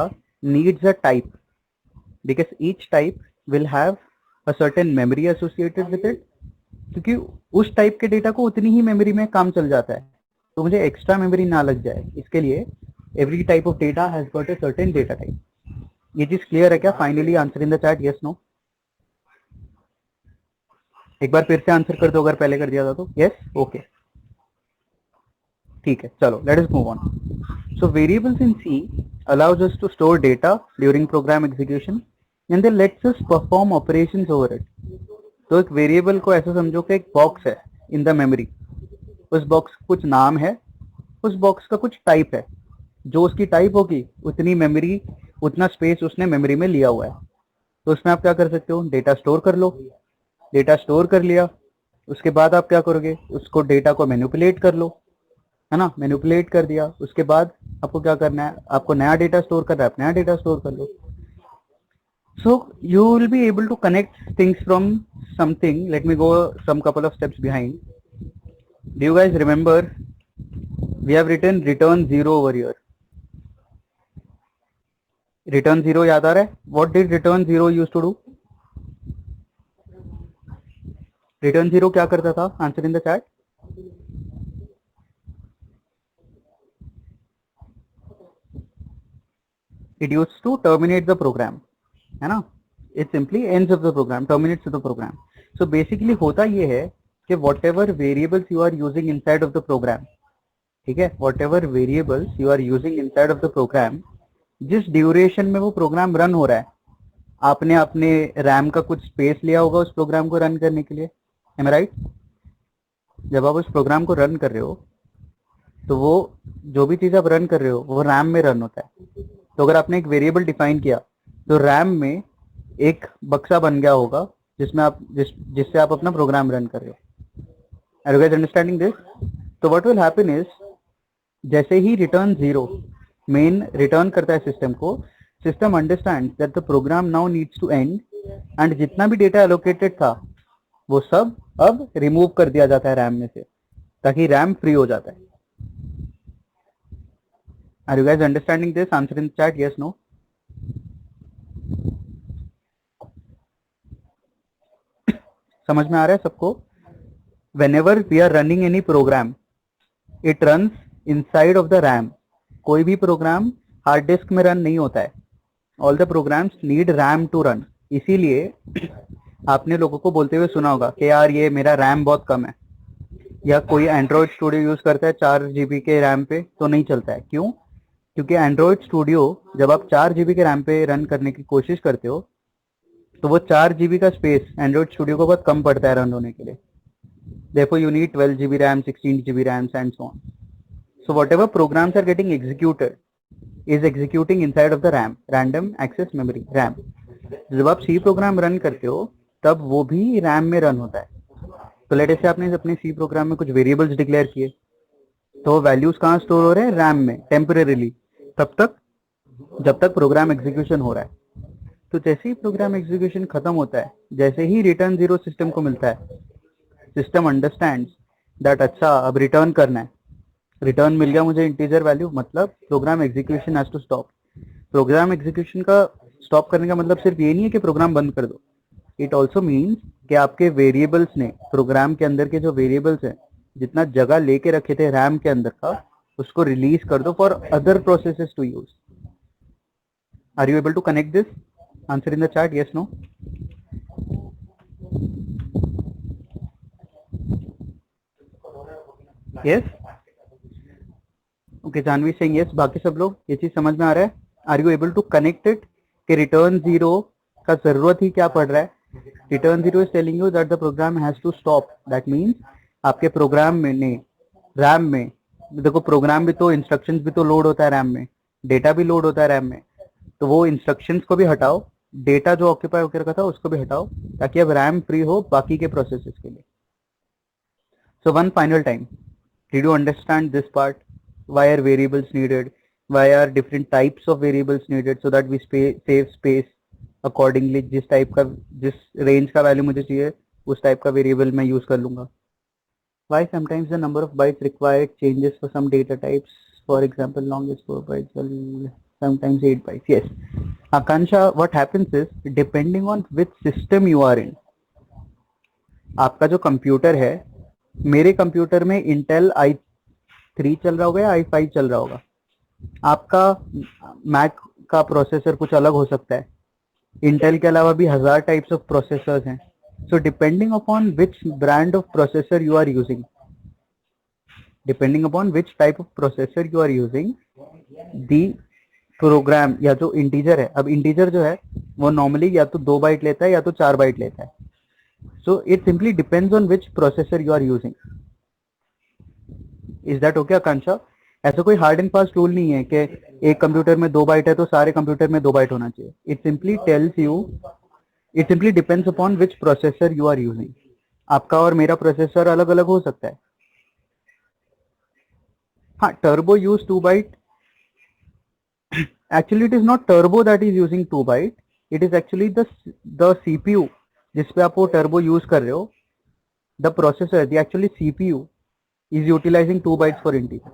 needs a type? Because each type will have a certain memory associated with it. क्योंकि उस टाइप के डेटा को उतनी ही मेमोरी में काम चल जाता है, तो मुझे एक्स्ट्रा मेमोरी ना लग जाए, इसके लिए every type of data has got a certain data type. ये चीज क्लियर है क्या? Finally answer in the chat yes no. एक बार फिर से आंसर कर दो अगर पहले कर दिया था तो. yes okay. ठीक है, चलो late us move on. So variables in C allows us to store data during program execution and then lets us perform operations over it. तो एक वेरिएबल को ऐसा समझो कि एक बॉक्स है इन द मेमोरी. उस बॉक्स का कुछ नाम है, उस बॉक्स का कुछ टाइप है. जो उसकी टाइप होगी उतनी मेमोरी, उतना स्पेस उसने मेमोरी में लिया हुआ है. तो उसमें आप क्या कर सकते हो, डेटा स्टोर कर लो. डेटा स्टोर कर लिया, उसके बाद आप क्या करोगे, उसको डेटा को मैनिपुलेट कर लो, है ना. मैनिपुलेट कर दिया, उसके बाद आपको क्या करना है, आपको नया डेटा स्टोर करना है, आप नया डेटा स्टोर कर लो. So you will be able to connect things from something. Let me go some couple of steps behind. Do you guys remember we have written return 0 over here. Return 0 याद आ रहा है? What did return 0 used to do? Return 0 क्या करता था? Answer in the chat. It used to terminate the program, है ना. It simply ends of the program, terminates the program. So basically होता ये है कि whatever variables you are using inside of the program, ठीक है, whatever variables you are using inside of the program, जिस duration में वो प्रोग्राम रन हो रहा है, आपने अपने रैम का कुछ स्पेस लिया होगा उस प्रोग्राम को रन करने के लिए. M I right? जब आप उस प्रोग्राम को रन कर रहे हो तो वो जो भी चीज आप रन कर रहे हो वो रैम में रन होता है. तो अगर आपने एक वेरिएबल डिफाइन किया तो रैम में एक बक्सा बन गया होगा जिसमें आप जिससे आप अपना प्रोग्राम रन कर रहे हो. Are you guys understanding this? तो व्हाट विल हैपन इज, जैसे ही रिटर्न 0 मेन रिटर्न करता है सिस्टम को, system understands that the program now needs to end, and जितना भी डेटा एलोकेटेड था वो सब अब रिमूव कर दिया जाता है रैम में से, ताकि रैम फ्री हो जाता है. Are you guys understanding this? Answer in the chat, yes, no. समझ में आ रहा है सबको? Whenever we are running any program, it runs inside of the RAM. कोई भी प्रोग्राम हार्ड डिस्क में रन नहीं होता है. All the programs need RAM to run. इसीलिए आपने लोगों को बोलते हुए सुना होगा कि यार ये मेरा रैम बहुत कम है, या कोई एंड्रॉइड स्टूडियो यूज करता है 4 GB के रैम पे तो नहीं चलता है. क्यों? क्योंकि एंड्रॉइड स्टूडियो जब आप 4 GB के रैम पे रन करने की कोशिश करते हो तो वो 4 GB का स्पेस एंड्रॉइड स्टूडियो को बहुत कम पड़ता है रन होने के लिए. Therefore you need 12 GB RAM, 16 GB RAM and so on. So whatever programs are getting executed is executing inside of the RAM, random access memory, RAM. जब आप C प्रोग्राम रन करते हो तब वो भी रैम में रन होता है. तो लेट से आपने अपने C प्रोग्राम में कुछ वेरिएबल्स डिक्लेयर किए, तो वैल्यूज कहाँ स्टोर हो रहे हैं? रैम में, टेम्परेरीली, तब तक जब तक प्रोग्राम एग्जीक्यूशन हो रहा है. तो जैसे ही प्रोग्राम एग्जीक्यूशन खत्म होता है, जैसे ही रिटर्न 0 सिस्टम को मिलता है, सिस्टम अंडरस्टैंड्स दैट अच्छा अब रिटर्न करना है. रिटर्न मिल गया मुझे इंटीजर वैल्यू, मतलब program execution has to stop. Program execution का स्टॉप करने का मतलब सिर्फ ये नहीं है कि प्रोग्राम बंद कर दो. इट ऑल्सो मीन्स कि आपके वेरिएबल्स ने, प्रोग्राम के अंदर के जो वेरिएबल्स हैं, जितना जगह लेके रखे थे रैम के अंदर का, उसको रिलीज कर दो for other processes to use. Are you able to connect this? Answer in the chat, yes, no. Yes, okay. Janvi Singh yes. बाकी सब लोग ये चीज समझ में आ रहा है? Are you able to connect it कि रिटर्न 0 का जरूरत ही क्या पड़ रहा है? Return 0 is telling you that the program has to stop. That means आपके प्रोग्राम में ने रैम में, देखो प्रोग्राम भी तो, इंस्ट्रक्शंस भी तो लोड होता है रैम में, डेटा भी लोड होता है रैम में. तो वो इंस्ट्रक्शंस को भी हटाओ, डेटा जो ऑक्यूपाई होकर रखा था उसको भी हटाओ, ताकि अब रैम फ्री हो बाकी के प्रोसेसेस के लिए. So one final time, did you understand this part? Why are variables needed? Why are different types of variables needed? So that we save space accordingly. जिस टाइप का, जिस रेंज का value मुझे चाहिए उस टाइप का वेरिएबल मैं use कर लूंगा. Why sometimes the number of bytes required changes for some data types? For example, longest 4 bytes, well, sometimes 8 bytes. Yes. Akansha, what happens is, depending on which system you are in, आपका जो computer है, मेरे computer में Intel i3 चल रहा होगा या i5 चल रहा होगा. आपका मैक का प्रोसेसर कुछ अलग हो सकता है. इंटेल के अलावा भी 1000 टाइप्स ऑफ प्रोसेसर्स हैं. So depending upon which brand of processor you are using, depending upon which type of processor you are using the program, या जो इंटीजर है, अब इंटीजर जो है वो नॉर्मली या तो 2 बाइट लेता है या तो 4 बाइट लेता है. So it simply depends on which processor you are using. Is that okay Akanksha? ऐसा कोई हार्ड एंड फास्ट रूल नहीं है कि एक कंप्यूटर में 2 बाइट है तो सारे कंप्यूटर में 2 बाइट होना चाहिए. It simply tells you, it simply depends upon which processor you are using. आपका और मेरा प्रोसेसर अलग अलग हो सकता है. हाँ, Turbo use 2 byte. Actually it is not Turbo that is using 2 byte, it is actually the CPU जिसपे आप वो टर्बो यूज कर रहे हो. The processor, the actually CPU is utilising 2 bytes for integer.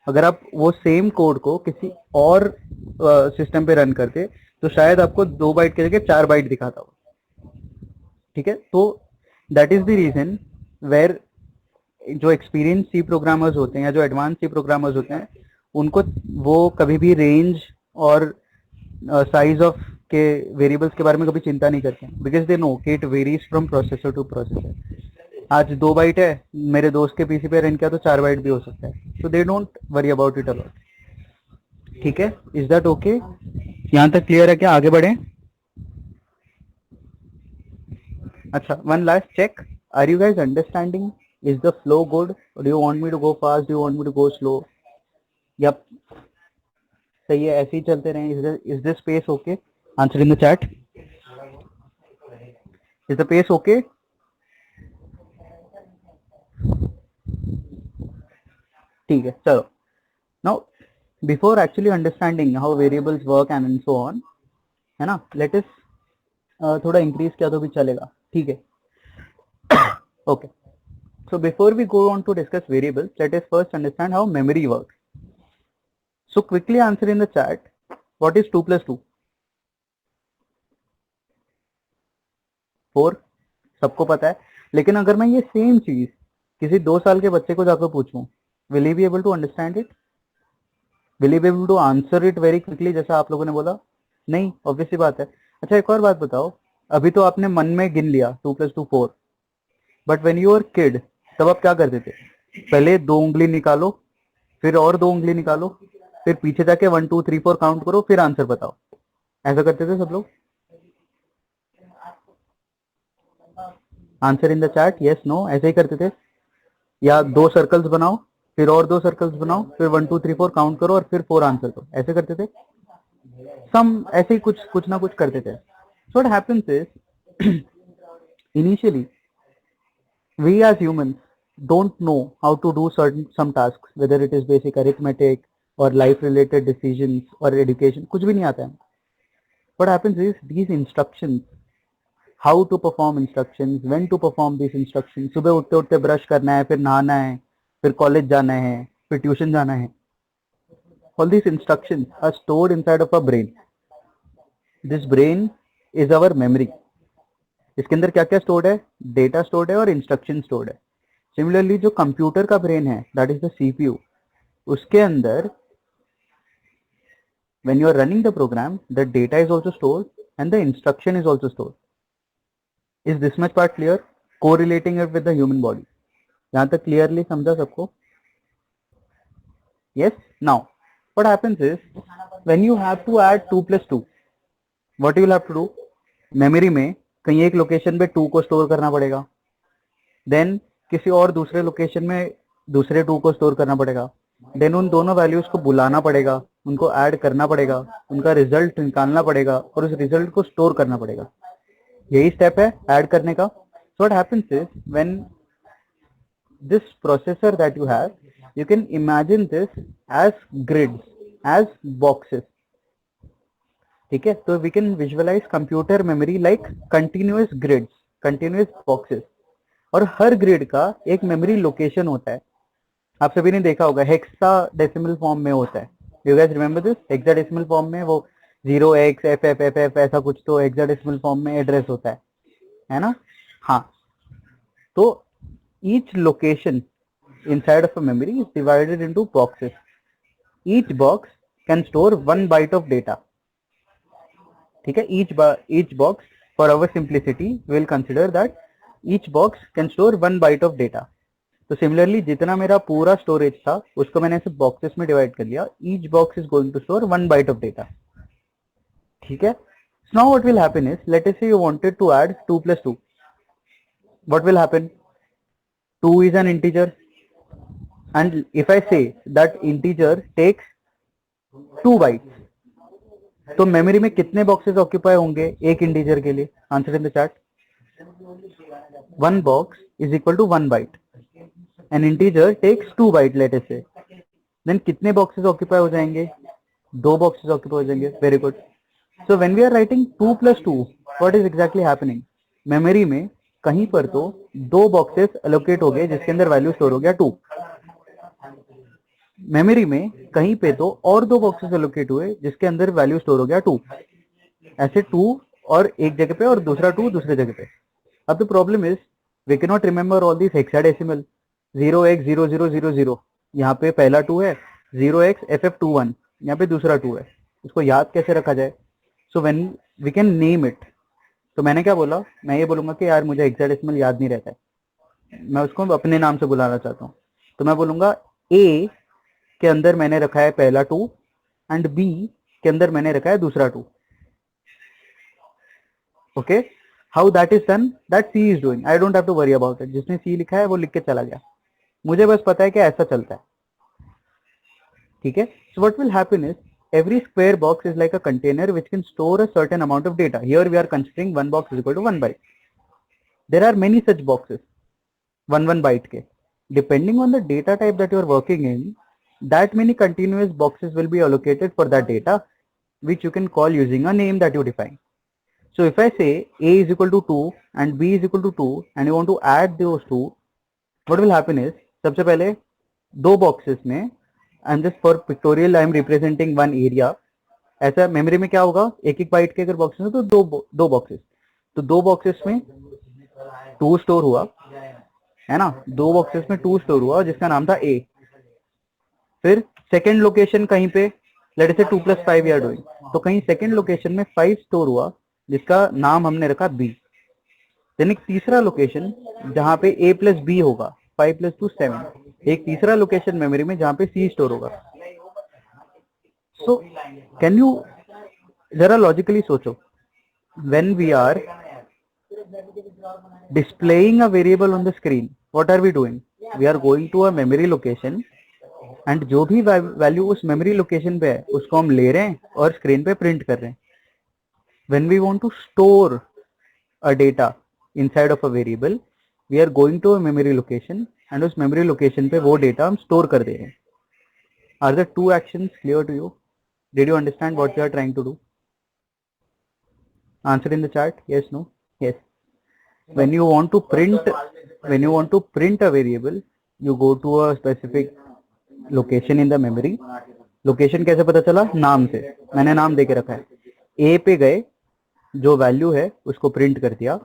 अगर आप वो सेम कोड को किसी और सिस्टम पे रन करते तो शायद आपको 2 बाइट के जगह 4 बाइट दिखाता हो. ठीक है, तो that is the reason where जो एक्सपीरियंस सी प्रोग्रामर्स होते हैं या जो एडवांस सी प्रोग्रामर्स होते हैं उनको वो कभी भी रेंज और साइज ऑफ के वेरिएबल्स के बारे में कभी चिंता नहीं करते हैं, बिकॉज दे नो कि it varies from processor two processor. आज 2 बाइट है, मेरे दोस्त के पीसी पे रन किया तो 4 बाइट भी हो सकता है. So they don't worry about it a lot. ठीक है, इज दैट ओके? यहां तक क्लियर है क्या? आगे बढ़े. अच्छा, one last check. Are you guys understanding? Is the flow good? Do you want me to go fast? Do you want me to go slow? Yup, सही है, ऐसे ही चलते रहें. Is this space okay? Answer in the chat. Is the pace okay? ठीक है, चलो. Now before actually understanding how variables work and so on, है ना, लेट अस थोड़ा इंक्रीज किया तो भी चलेगा. ठीक है, okay. So before we go on to discuss variables, let us first understand how memory works. So quickly answer in the chat, what is 2 plus 2? 4. सबको पता है. लेकिन अगर मैं ये सेम चीज किसी 2 साल के बच्चे को जाकर पूछूं, will he be able to understand it? Will he be able to answer it very quickly जैसा आप लोगों ने बोला? नहीं, ऑब्वियसली बात है. अच्छा, एक और बात बताओ, अभी तो आपने मन में गिन लिया 2 plus 2 4, but when you are kid तब आप क्या करते थे? पहले 2 उंगली निकालो, फिर और 2 उंगली निकालो, फिर पीछे जाके 1 2 3 4 काउंट करो, फिर आंसर बताओ. ऐसा करते थे सब लोग? Answer in the chat, yes no, ऐसे ही करते थे? या 2 सर्कल्स बनाओ, फिर और 2 सर्कल्स बनाओ, फिर 1 2 3 4 काउंट करो और फिर 4 आंसर करो, ऐसे करते थे? सम ऐसे ही कुछ ना कुछ करते थे. सो what happens is initially we as humans don't know how to do some tasks, whether it is basic arithmetic or life related decisions or education, कुछ भी नहीं आता है. What happens is these instructions, how to perform instructions, when to perform these instructions, सुबह उठते उठते brush करना है, फिर नहाना है, फिर कॉलेज जाना है, फिर ट्यूशन जाना है, all these instructions are stored inside of our brain. This brain is our memory. इसके अंदर क्या क्या स्टोर्ड है? डेटा स्टोर्ड है और इंस्ट्रक्शन स्टोर्ड है. सिमिलरली जो कंप्यूटर का ब्रेन है, दैट इज द सीपीयू, उसके अंदर when you are running the program, the data is also stored and the instruction is also stored. Is this much part clear? Correlating it with the human body. यहां तक clearly समझा सबको? Yes. Now what happens is when you have to add 2 plus 2, what you will have to do? Memory में कहीं एक location पे 2 को store करना पड़ेगा, देन किसी और दूसरे लोकेशन में दूसरे 2 को स्टोर करना पड़ेगा, देन उन दोनों वैल्यूज को बुलाना पड़ेगा, उनको ऐड करना पड़ेगा, उनका रिजल्ट निकालना पड़ेगा और उस रिजल्ट को स्टोर करना पड़ेगा. यही स्टेप है ऐड करने का. So what happens is when this processor that you have, you can imagine this as grids, as boxes. ठीक है, तो we can visualise computer memory like continuous grids, continuous boxes, और हर ग्रिड का एक मेमोरी लोकेशन होता है. आप सभी ने देखा होगा हेक्साडेसिमल फॉर्म में होता है. You guys remember this? Hexadecimal form में वो 0xFFFF ऐसा कुछ तो हेक्साडेसिमल फॉर्म में एड्रेस होता है ना? हाँ, तो each location inside of a memory is divided into boxes. Each box can store 1 byte of data. ठीक है, each box, for our simplicity we will consider that each box can store 1 byte of data. तो similarly जितना मेरा पूरा storage था उसको मैंने ऐसे बॉक्सेस में डिवाइड कर लिया. Each box is going to store 1 byte of data. ठीक है. Now what will happen is, let us say you wanted to add 2 + 2. What will happen? 2 is an integer, and if I say that integer takes 2 bytes, तो memory में कितने boxes occupy होंगे एक integer के लिए? Answer in the chat. 1 box is equal to 1 byte. An integer takes 2 byte, let us say. Then कितने boxes occupy हो जाएंगे? 2 बॉक्सेस ऑक्यूपाई हो जाएंगे. Very good. So when we are writing 2 + 2, what is exactly happening? Memory में कहीं पर तो 2 boxes allocate हो गए जिसके अंदर वैल्यू स्टोर हो गया 2. मेमोरी में कहीं पे तो और 2 बॉक्सेस एलोकेट हुए जिसके अंदर वैल्यू स्टोर हो गया 2. ऐसे 2 और एक जगह पे और दूसरा 2 दूसरे जगह पे. अब the problem is we can not remember all this hexadecimal. 0x0000, यहाँ पे पहला 2 है. 0xFF21, यहाँ पे दूसरा 2 है. उसको याद कैसे रखा जाए? So when we can name it. तो मैंने क्या बोला, मैं ये बोलूंगा कि यार मुझे हेक्साडेसिमल याद नहीं रहता है, मैं उसको अपने नाम से बुलाना चाहता हूँ. तो मैं बोलूंगा ए के अंदर मैंने रखा है पहला 2 एंड बी के अंदर मैंने रखा है दूसरा 2. Okay. How that is done, that C is doing. I don't have to worry about it. जिसने सी लिखा है वो लिख के चला गया. मुझे बस पता है कि ऐसा चलता है. ठीक है. सो what will happen is, every square box is like a container which can store a certain amount of data. Here we are considering 1 box is equal to 1 byte. There are many such boxes, 1 byte ke. Depending on the data type that you are working in, that many continuous boxes will be allocated for that data, which you can call using a name that you define. So if I say A is equal to 2 and B is equal to 2 and you want to add those two, what will happen is, सबसे पहले 2 boxes में, and just for pictorial I am representing one area. ऐसा memory में क्या होगा, एक एक bite के अगर बॉक्सेस तो दो बॉक्सेस, तो 2 बॉक्सेस में 2 स्टोर हुआ है ना. 2 बॉक्सेस में 2 स्टोर हुआ जिसका नाम था A. फिर सेकंड लोकेशन कहीं पे, लेट अस से 2 + 5 वी आर डूइंग, तो कहीं सेकंड लोकेशन में 5 स्टोर हुआ जिसका नाम हमने रखा B. देन एक तीसरा लोकेशन जहां पे A + B होगा, 5 + 2 7. एक तीसरा लोकेशन मेमोरी में जहां पे C स्टोर होगा. सो कैन यू जरा लॉजिकली सोचो, when we are displaying a variable on the screen, what are we doing? We are going to a memory location and जो भी वैल्यू उस मेमोरी लोकेशन पे है उसको हम ले रहे हैं और स्क्रीन पे प्रिंट कर रहे हैं. When we want to store a data inside of a variable, we are going to a memory location and उस memory location पे वो data हम store कर दे रहे हैं. Are the two actions clear to you? Did you understand what you are trying to do? Answer in the chat. Yes, no? Yes. When you want to print a variable, you go to a specific location in the memory. Location कैसे पता चला? नाम से. मैंने नाम देके रखा है. A पे गए, जो वैल्यू है उसको प्रिंट कर दिया.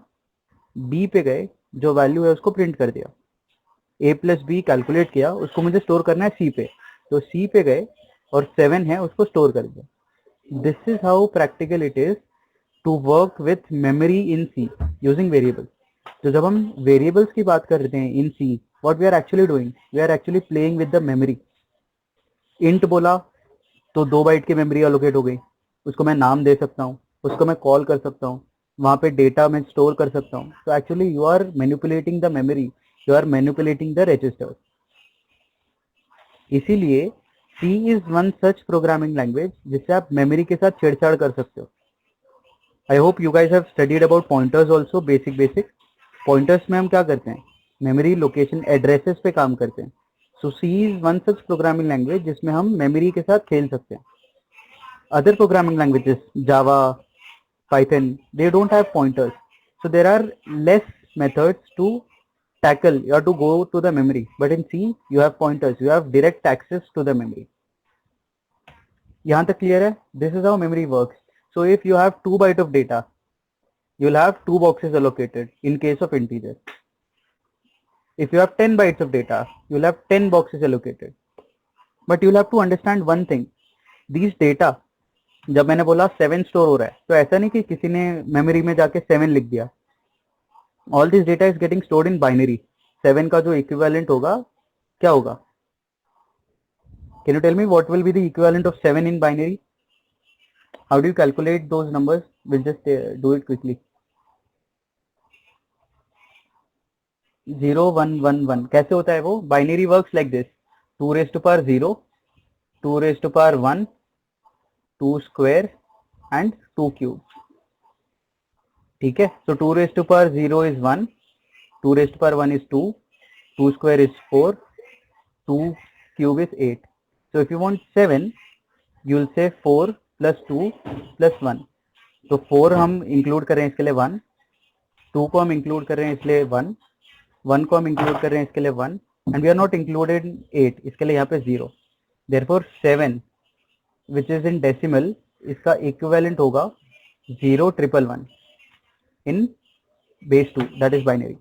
B पे गए, जो वैल्यू है उसको प्रिंट कर दिया. A + B कैलकुलेट किया, उसको मुझे स्टोर करना है C पे, तो C पे गए और 7 है उसको स्टोर कर दिया. This is how practical it is to work with memory in C using variables. तो जब हम वेरिएबल्स की बात करते हैं in C, what we are actually doing, we are actually playing with the memory. Int बोला तो 2 बाइट की मेमोरी एलोकेट हो गई, उसको मैं नाम दे सकता हूँ, उसको मैं कॉल कर सकता हूँ, वहां पे डेटा मैं स्टोर कर सकता हूँ. तो actually you are manipulating the memory, you are manipulating the register. इसीलिए C is one such programming language जिससे आप मेमोरी के साथ छेड़छाड़ कर सकते हो. I hope you guys have studied about pointers also. Basic pointers में हम क्या करते हैं, मेमोरी लोकेशन एड्रेसेस पे काम करते हैं. सो C is one such programming language जिसमें हम मेमोरी के साथ खेल सकते हैं. Other programming languages, Java, Python, they don't have pointers, so there are less methods to tackle or to go to the memory. But in C, you have pointers, you have direct access to the memory. यहाँ तक clear है? This is how memory works. So if you have 2 byte of data, you'll have 2 boxes allocated in case of integer. If you have 10 bytes of data, you'll have 10 boxes allocated. But you'll have to understand one thing. These data, जब मैंने बोला 7 store हो रहा है, तो ऐसा नहीं कि किसी ने मेमोरी में जाके 7 लिख दिया. All this data is getting stored in binary. 7 का जो इक्विवेलेंट होगा क्या होगा? Can you tell me what will be the equivalent of 7 in binary? How do you calculate those numbers? Will just do it quickly. 0 1 1 1 कैसे होता है वो? Binary works like this, 2 raised to power 0, 2 raised to power 1, 2 square and 2 cube. ठीक है, so 2 raised to power 0 is 1, 2 raised to power 1 is 2, 2 square is 4, 2 cube is 8. So if you want 7, you will say 4 plus 2 plus 1. तो 4 हम include कर रहे हैं इसके लिए 1, 2 को हम इंक्लूड कर रहे हैं इसलिए 1, 1 को हम इंक्लूड कर रहे हैं इसके लिए 1, and we are not included 8, इसके लिए यहाँ पे 0. Therefore 7 which is in decimal, इसका इक्विवेलेंट होगा 0,111 in base 2, that is binary.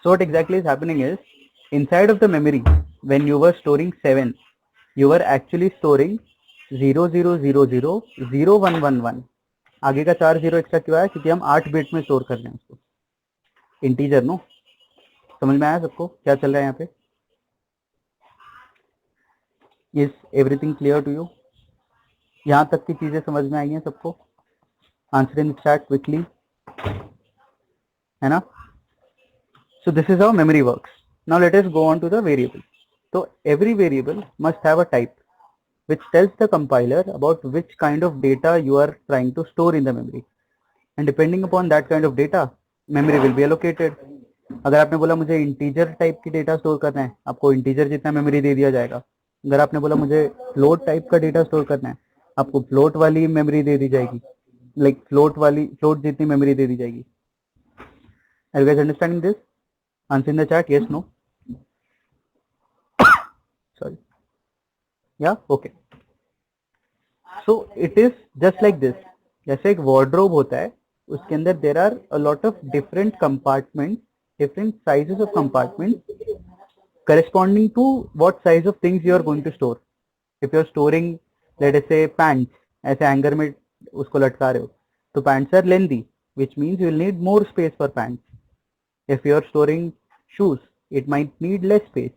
So what exactly is happening is, inside of the memory, when you were storing 7, you were actually storing 00000111. आगे का 4 0 extra क्यों आया? क्योंकि हम 8 बिट में store कर रहे हैं उसको. Integer no. समझ में आया सबको क्या चल रहा है यहाँ पे? Is everything clear to you? यहाँ तक की चीजें समझ में आई हैं सबको? आंसर इन चैट क्विकली, है ना? So this is how memory works. Now let us go on to the variable. So every variable must have a type which tells the compiler about which kind of data you are trying to store in the memory, and depending upon that kind of data, memory will be allocated. अगर आपने बोला मुझे integer type की data store करना है, आपको integer जितना memory दे दिया जाएगा. अगर आपने बोला मुझे फ्लोट टाइप का डेटा स्टोर करना है, आपको फ्लोट वाली मेमोरी दे दी जाएगी, लाइक फ्लोट जितनी मेमोरी दे दी जाएगी. Are you guys understanding this? Answer in the chat, yes, no? Sorry. Yeah, okay. So it is just like this. जैसे एक wardrobe होता है, उसके अंदर there are a lot of different compartments, different sizes of compartments corresponding to what size of things you are going to store. If you are storing, let us say, pants, ऐसे hanger में उसको लटका रहे हो, तो pants are lengthy, which means you will need more space for pants. If you are storing shoes, it might need less space.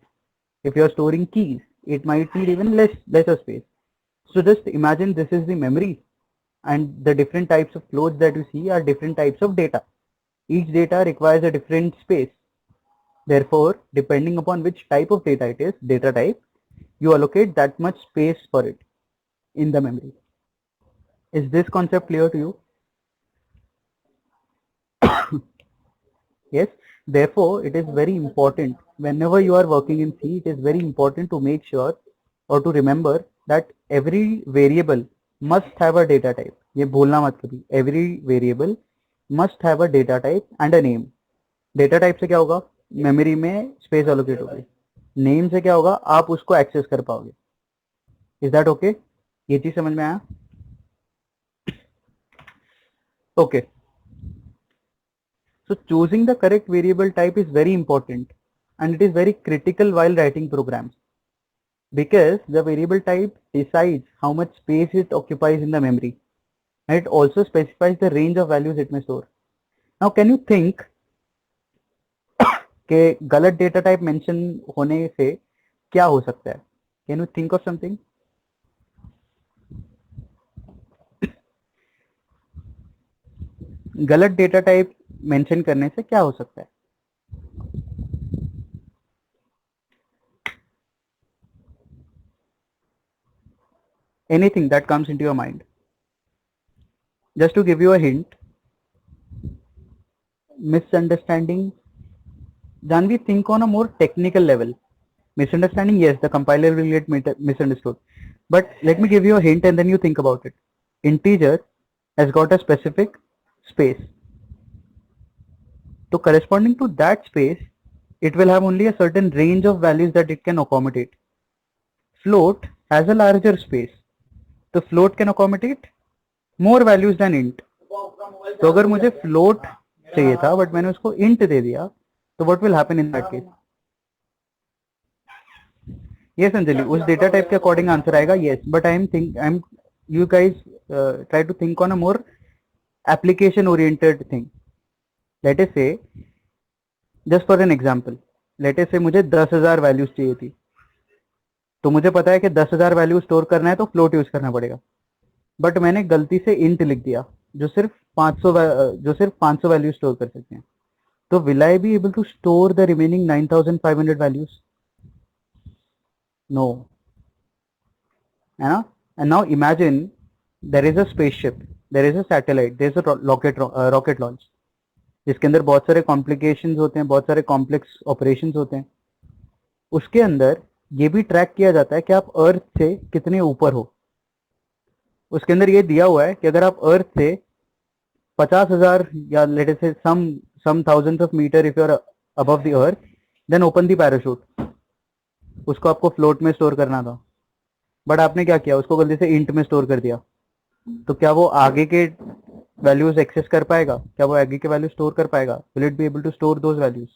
If you are storing keys, it might need even lesser space. So just imagine this is the memory, and the different types of clothes that you see are different types of data. Each data requires a different space. Therefore, depending upon which type of data it is, data type, you allocate that much space for it in the memory. Is this concept clear to you? Yes. Therefore, it is very important whenever you are working in C, it is very important to make sure or to remember that every variable must have a data type. ये भूलना मत कभी. Every variable must have a data type and a name. Data type से क्या होगा? Memory में space allocate होगी. Name से क्या होगा? आप उसको एक्सेस कर पाओगे. Is that okay? ये चीज समझ में आया? Okay. So choosing the correct variable type is very important, and it is very critical while writing programs, because the variable type decides how much space it occupies in the memory, and it also specifies the range of values it may store. Now can you think कि गलत data type mention होने से क्या हो सकता है? Can you think of something? गलत data type mention करने से क्या हो सकता है? Anything that comes into your mind. Just to give you a hint, misunderstanding. Then we think on a more technical level. Misunderstanding, yes, the compiler will get misunderstood. But let me give you a hint and then you think about it. Integer has got a specific space. So corresponding to that space, it will have only a certain range of values that it can accommodate. Float has a larger space. The float can accommodate more values than int. तो अगर मुझे float चाहिए था but मैंने उसको int दे दिया, तो what will happen in that case? Yes, Anjali, उस data type के according answer आएगा. Yes, but you guys try to think on a more application oriented thing. Let us say just for an example, लेटे से मुझे 10,000 values चाहिए थी, तो मुझे पता है कि 10,000 वैल्यू स्टोर करना है तो फ्लोट यूज करना पड़ेगा, बट मैंने गलती से इंट लिख दिया जो सिर्फ 500 वैल्यू स्टोर कर सकते हैं, तो will I be able to store the remaining 9,500 values? No, है ना? And now imagine there is a spaceship, there is a satellite, there is a rocket launch, जिसके अंदर बहुत सारे कॉम्प्लिकेशंस होते हैं, बहुत सारे कॉम्प्लेक्स ऑपरेशंस होते हैं। उसके अंदर ये भी ट्रैक किया जाता है कि आप अर्थ से कितने ऊपर हो। उसके अंदर ये दिया हुआ है कि अगर आप अर्थ से 50,000 या let say some thousands of meter if you are above the earth, then open the parachute. उसको आपको फ्लोट में स्टोर करना था, बट आपने क्या किया, उसको गलती से इंट में स्टोर कर दिया। तो क्या वो आगे के वैल्यूज एक्सेस कर पाएगा? क्या वो आगे के वैल्यू स्टोर कर पाएगा? Will it be able to store those values?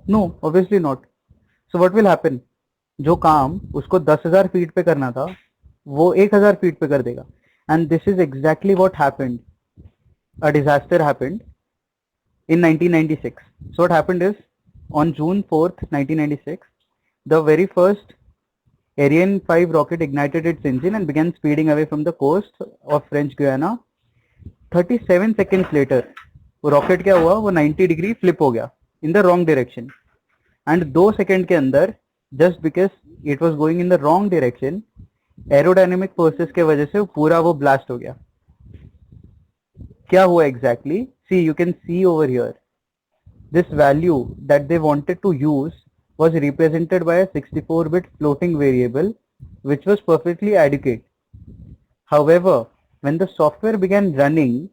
No, obviously not. So what will happen, जो काम उसको 10,000 फीट पे करना था वो 1,000 फीट पे कर देगा। And this is exactly what happened. A disaster happened in 1996. So what happened is, on June 4th, 1996, the very first Ariane 5 rocket ignited its engine and began speeding away from the coast of French Guiana. 37 seconds later, वो rocket क्या हुआ, वो 90 degree flip हो गया in the wrong direction, and 2 second के अंदर, just because it was going in the wrong direction, aerodynamic forces के वजह से पूरा वो ब्लास्ट हो गया। क्या हुआ exactly? See, you can see over here, this value that they wanted to use was represented by a 64-bit floating variable which was perfectly adequate. However, when the software began running,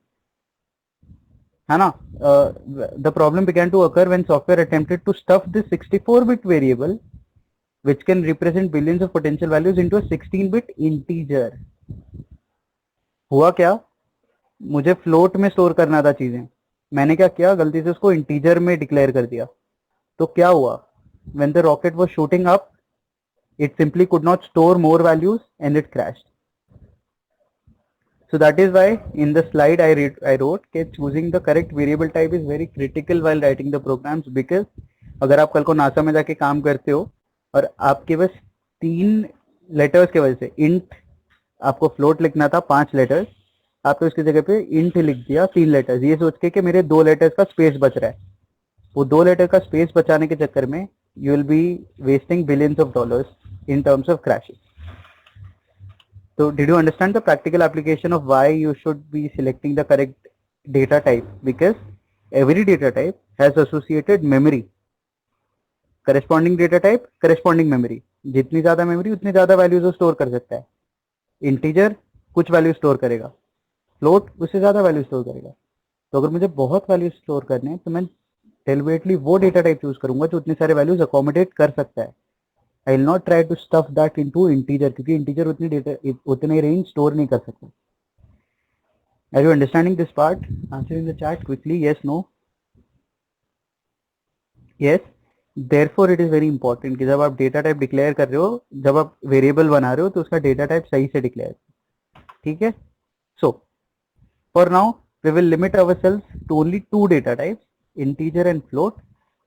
the problem began to occur when software attempted to stuff this 64-bit variable, which can represent billions of potential values, into a 16-bit integer. हुआ क्या, मुझे float में store करना था चीजें, मैंने क्या किया, गलती से उसको इंटीजर में डिक्लेयर कर दिया। तो क्या हुआ, when the rocket was shooting up, it simply could not store more values and it crashed. So that is why in the slide I wrote that choosing the correct variable type is very critical while writing the programs, because अगर आप कल को NASA में जाके काम करते हो और आपके बस 3 लेटर्स के वजह से, इंट आपको फ्लोट लिखना था 5 लेटर्स, आपने उसकी जगह पे इंट लिख दिया 3 लेटर्स, ये सोच के कि मेरे 2 लेटर्स का स्पेस बच रहा है। वो 2 लेटर का स्पेस बचाने के चक्कर में you will be wasting billions of dollars in terms of crashes. So did you understand the practical application of why you should be selecting the correct data type? Because every data type has associated memory. Corresponding data type, corresponding memory. जितनी ज्यादा memory उतनी ज्यादा values store कर सकता है। Integer कुछ value store करेगा, float उससे ज्यादा वैल्यू स्टोर करेगा। तो अगर मुझे बहुत वैल्यू स्टोर करने हैं तो मैं डेलिबरेटली वो डेटा टाइप चूज करूंगा जो उतने सारे वैल्यूज अकोमोडेट कर सकता है। I will not try to stuff that into integer, क्योंकि इंटीजर उतनी डेटा उतने रेंज स्टोर नहीं कर सकता। Are you understanding this part? Answer in the chat quickly, yes, no, yes. Therefore it is very important कि जब आप data type declare कर रहे हो, जब आप वेरिएबल बना रहे हो, तो उसका डेटा टाइप सही से डिक्लेयर, ठीक है? So for now we will limit ourselves to only 2 data types, integer and float.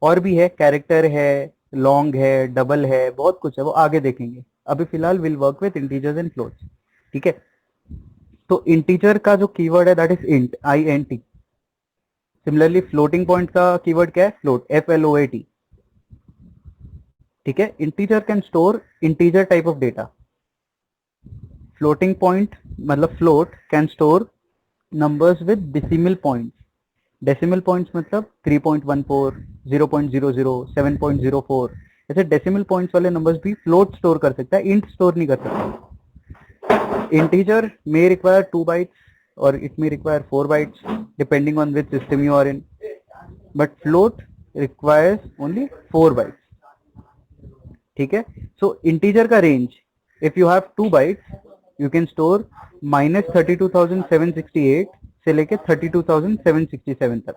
और भी है, कैरेक्टर है, लॉन्ग है, डबल है, बहुत कुछ है, वो आगे देखेंगे। अभी फिलहाल will work with integers and floats, ठीक है? तो इंटीजर का जो कीवर्ड है that is int, INT। Similarly floating point का कीवर्ड क्या है? फ्लोट, FLOAT, ठीक है? Integer can store integer type of data, floating point मतलब float can store numbers with decimal points. Decimal points मतलब 3.14, 0.00, 7.04, ऐसे डेसिमल पॉइंट्स वाले नंबर्स भी फ्लोट स्टोर कर सकता है, इंट स्टोर नहीं कर सकता। Integer may require 2 bytes or it may require 4 bytes depending on which system you are in, but float requires only 4 bytes, ठीक है? So integer का range, if you have 2 bytes you can store -32,768 से लेके 32,767 तक,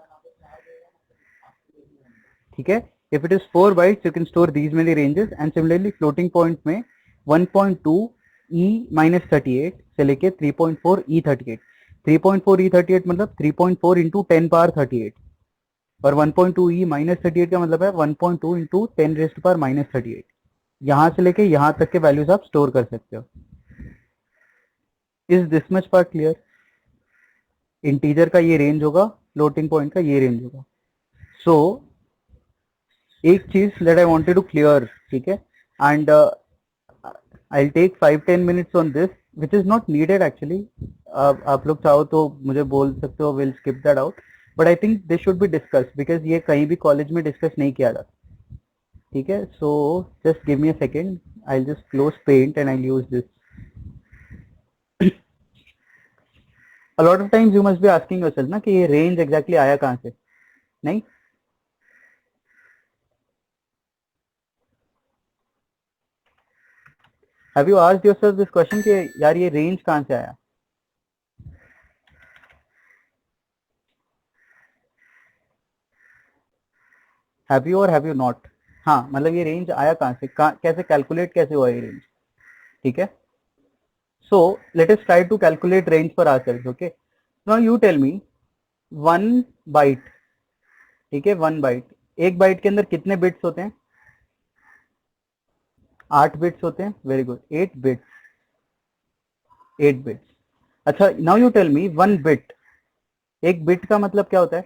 ठीक है? If it is 4 bytes you can store these many ranges, and similarly floating point में 1.2 E-38 से लेके 3.4 E-38, 3.4 E38 मतलब 3.4 इंटू 10 पावर 38 और 1.2 E माइनस 38 का मतलब है 1.2 इंटू 10 रेस्ट पावर माइनस 38। यहां से लेके यहां तक के वैल्यूज आप स्टोर कर सकते हो। Is this much part clear? Integer का ये रेंज होगा, फ्लोटिंग पॉइंट का ये रेंज होगा। सो एक चीज that I wanted to clear, ठीक है, and I will take 5-10 minutes on this which is not needed actually. आप लोग चाहो तो मुझे बोल सकते हो, will skip that out, but I think this should be discuss because ये कहीं भी कॉलेज में डिस्कस नहीं किया जाता, ठीक है। So just give me a second, I just close paint and I use this. A lot of times you must be asking yourself ना कि ये रेंज एग्जैक्टली आया कहाँ से, नहीं? Have you asked yourself this question कि यार ये रेंज कहाँ से आया? Have you or have you not? हाँ, मतलब ये रेंज आया कहाँ से, कैसे कैलकुलेट कैसे हुआ ये रेंज, ठीक है? So let us try to calculate range for ourselves, okay? Now you tell me 1 byte, ठीक है, 1 बाइट, एक बाइट के अंदर कितने बिट्स होते हैं? 8 बिट्स होते हैं। Very good, 8 bits, 8 bits. अच्छा, now you tell me 1 bit, एक बिट का मतलब क्या होता है?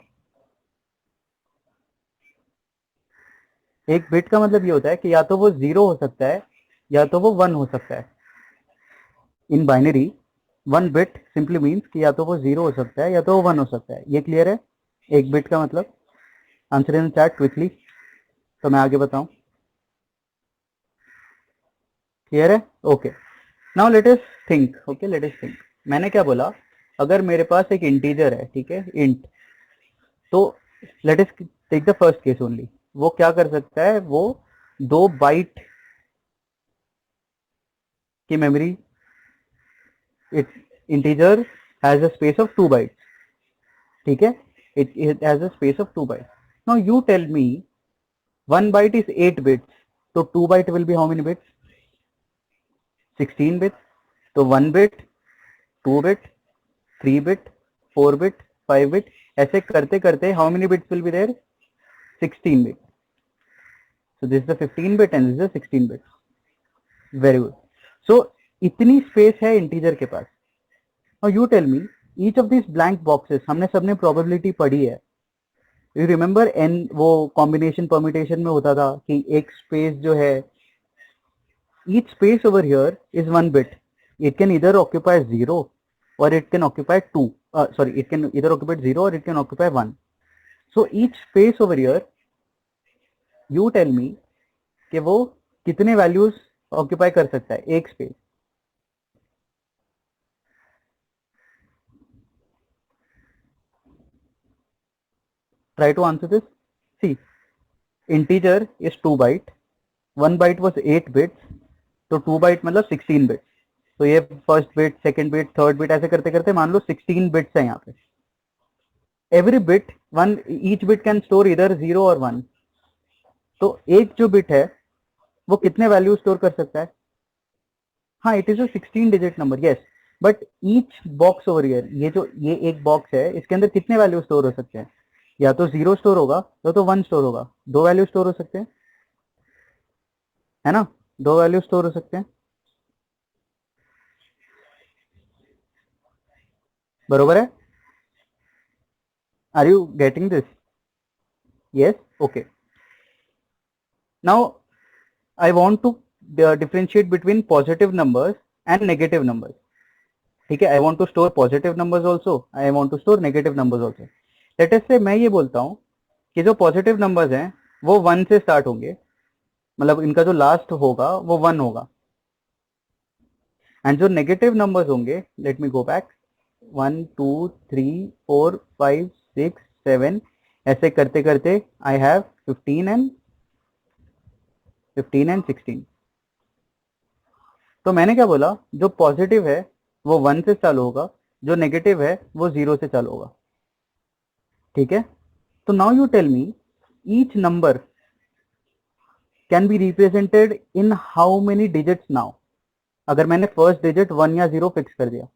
एक बिट का मतलब ये होता है कि या तो वो 0 हो सकता है या तो वो 1 हो सकता है। In binary 1 bit simply means कि या तो वो 0 हो सकता है या तो वो 1 हो सकता है। ये क्लियर है एक बिट का मतलब? आंसर इन चैट क्विकली, तो मैं आगे बताऊं। क्लियर है? Okay, now let us think, okay let us think. मैंने क्या बोला, अगर मेरे पास एक इंटीजर है, ठीक है, इंट, तो let us take the first case only. वो क्या कर सकता है, वो 2 बाइट की memory, it integer has a space of 2 bytes, ठीक है, it has a space of 2 bytes. Now you tell me 1 byte is 8 bits, so 2 byte will be how many bits? 16 bits. So 1 bit, 2 bit, 3 bit, 4 bit, 5 bit, ऐसे करते करते how many bits will be there? 16 bits. So this is the 15 bit and this is the 16 bit. Very good. So इतनी space है integer के पास। Now you tell me each of these blank boxes, हमने सबने probability पढ़ी है। You remember N, वो combination permutation में होता था कि एक स्पेस जो है, each space over here is 1 bit. It can either occupy 0 or it can occupy 2. Sorry, it can either occupy 0 or it can occupy 1. So each space over here, you tell me कि वो कितने values occupy कर सकता है एक space? Try to answer this. See, integer is 2 byte, 1 byte was 8 bits, तो 2 byte मतलब 16 bits. तो ये first bit, second bit, third bit, ऐसे करते करते मान लो 16 बिट्स है यहाँ पे। Every bit one, each bit can store इधर 0 और 1। तो एक जो बिट है वो कितने वैल्यू स्टोर कर सकता है? हाँ, it is a 16 digit number, yes, but each box over here, ये एक बॉक्स है, इसके अंदर कितने वैल्यू स्टोर हो सकते हैं? या तो 0 स्टोर होगा या तो 1 स्टोर होगा, 2 वैल्यू स्टोर हो सकते हैं, है ना? 2 वैल्यू स्टोर हो सकते हैं, बरोबर है? Are you getting this? Yes, okay. Now I want to differentiate between positive numbers and negative numbers. ठीक है, I want to store positive numbers also, I want to store negative numbers also. Let us say मैं ये बोलता हूँ कि जो positive numbers हैं वो 1 से स्टार्ट होंगे, मतलब इनका जो लास्ट होगा वो 1 होगा, एंड जो नेगेटिव नंबर्स होंगे, लेट मी गो बैक, 1 2 3 4 5 6 7, ऐसे करते करते आई हैव 15 एंड 16। तो मैंने क्या बोला, जो पॉजिटिव है वो 1 से चालू होगा, जो नेगेटिव है वो 0 से चालू होगा, ठीक है। तो now you tell me each number can be represented in how many digits now? अगर मैंने फर्स्ट डिजिट 1 या 0 फिक्स कर दिया,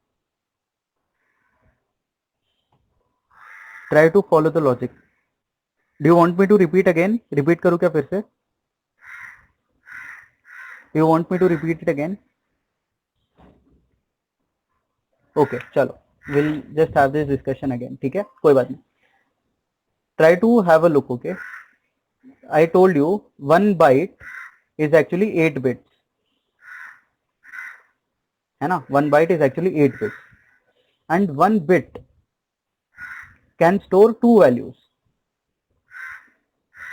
try to follow the logic. Do you want me to repeat again? Repeat करूं क्या फिर से? Do you want me to repeat it again? Okay चलो, will just have this discussion again. ठीक है, कोई बात नहीं. Try to have a look. Okay, I told you 1 byte is actually 8 bits, है ना? 1 byte is actually 8 bits, and 1 bit can store 2 values.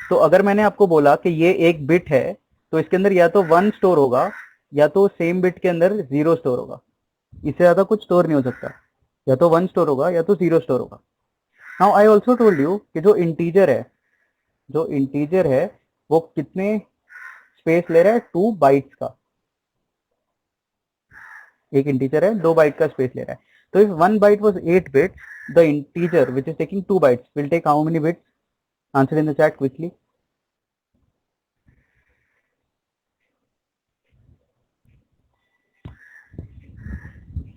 तो अगर मैंने आपको बोला कि ये एक बिट है, तो इसके अंदर या तो 1 स्टोर होगा या तो सेम बिट के अंदर 0 स्टोर होगा. इससे ज्यादा कुछ स्टोर नहीं हो सकता. या तो 1 स्टोर होगा या तो 0 स्टोर होगा. Now I also told you कि जो इंटीजर है वो कितने स्पेस ले रहा है? 2 बाइट्स का. एक इंटीजर है, 2 बाइट का स्पेस ले रहा है. तो if 1 byte was 8 bits, the integer which is taking 2 bytes will take how many bits? Answer in the chat quickly.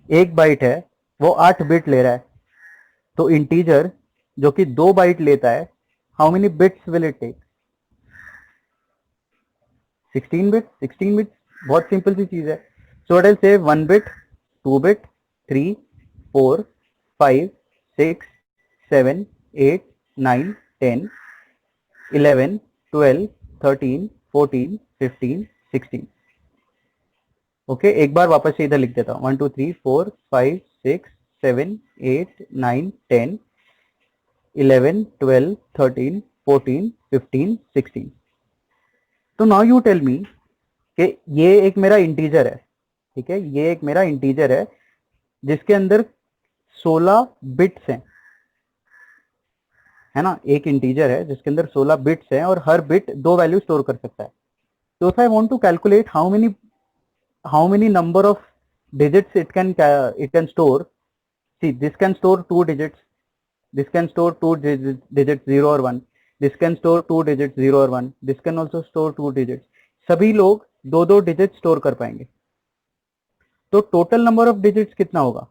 एक बाइट है, वो 8 बिट ले रहा है. तो इंटीजर जो कि 2 बाइट लेता है, how many bits will it take? 16 bit. 16 bit बहुत सिंपल सी चीज है. सो व्हाट आई से 1 बिट, 2 बिट, 3, 4, 5, 6, 7, 8, 9, 10, 11, 12, 13, 14, 15, 16. ओके, एक बार वापस से इधर लिख देता हूँ. 1 2 3 4 5 6 7 8 9 10 11 12 13 14 15 16. तो नाउ यू टेल मी कि ये एक मेरा इंटीजर है. ठीक है, ये एक मेरा इंटीजर है जिसके अंदर 16 बिट्स हैं, है ना? एक इंटीजर है जिसके अंदर 16 बिट्स हैं और हर बिट 2 वैल्यू स्टोर कर सकता है. तो if I want to calculate how many number of digits it can store. See, this can store 2 digits, this can store 2 digits 0 or 1, this can store 2 digits 0 or 1, this can also store 2 digits. सभी लोग 2 digit store कर पाएंगे. तो total number of digits कितना होगा?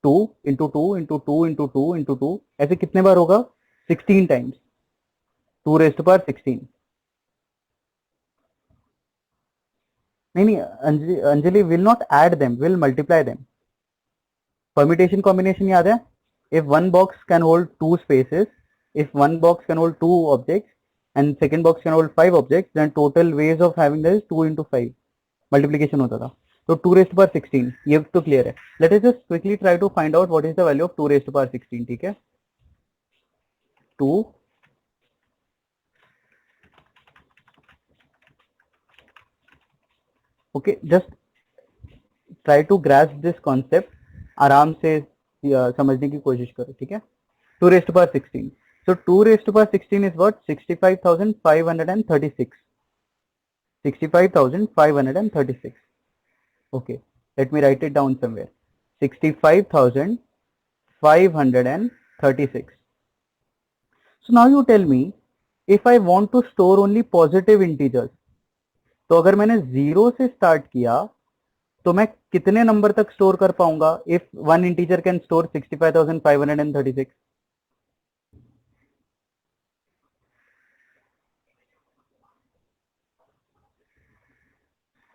2 into 2 into 2 into 2 into 2, ऐसे कितने बार होगा? 16 टाइम्स. 2 raised to power 16. नहीं, Anjali will not add them, will multiply them. Permutation combination याद है? If one box can hold 2 spaces, if one box can hold 2 objects and second box can hold 5 objects, then total ways of having this 2 into 5 multiplication होता था. तो 2 raised to power 16, ये तो clear है. Let us just quickly try to find out what is the value of 2 raised to power 16. ठीक है, 2 okay, just try to grasp this concept. आराम से समझने की कोशिश करो. ठीक है, 2 raised to power 16. So 2 raised to power 16 is what? 65,536. 65,536. Okay, let me write it down somewhere. 65,536. So now you tell me, if I want to store only positive integers, तो अगर मैंने 0 से स्टार्ट किया तो मैं कितने नंबर तक store कर पाऊंगा? If one integer can store 65,536.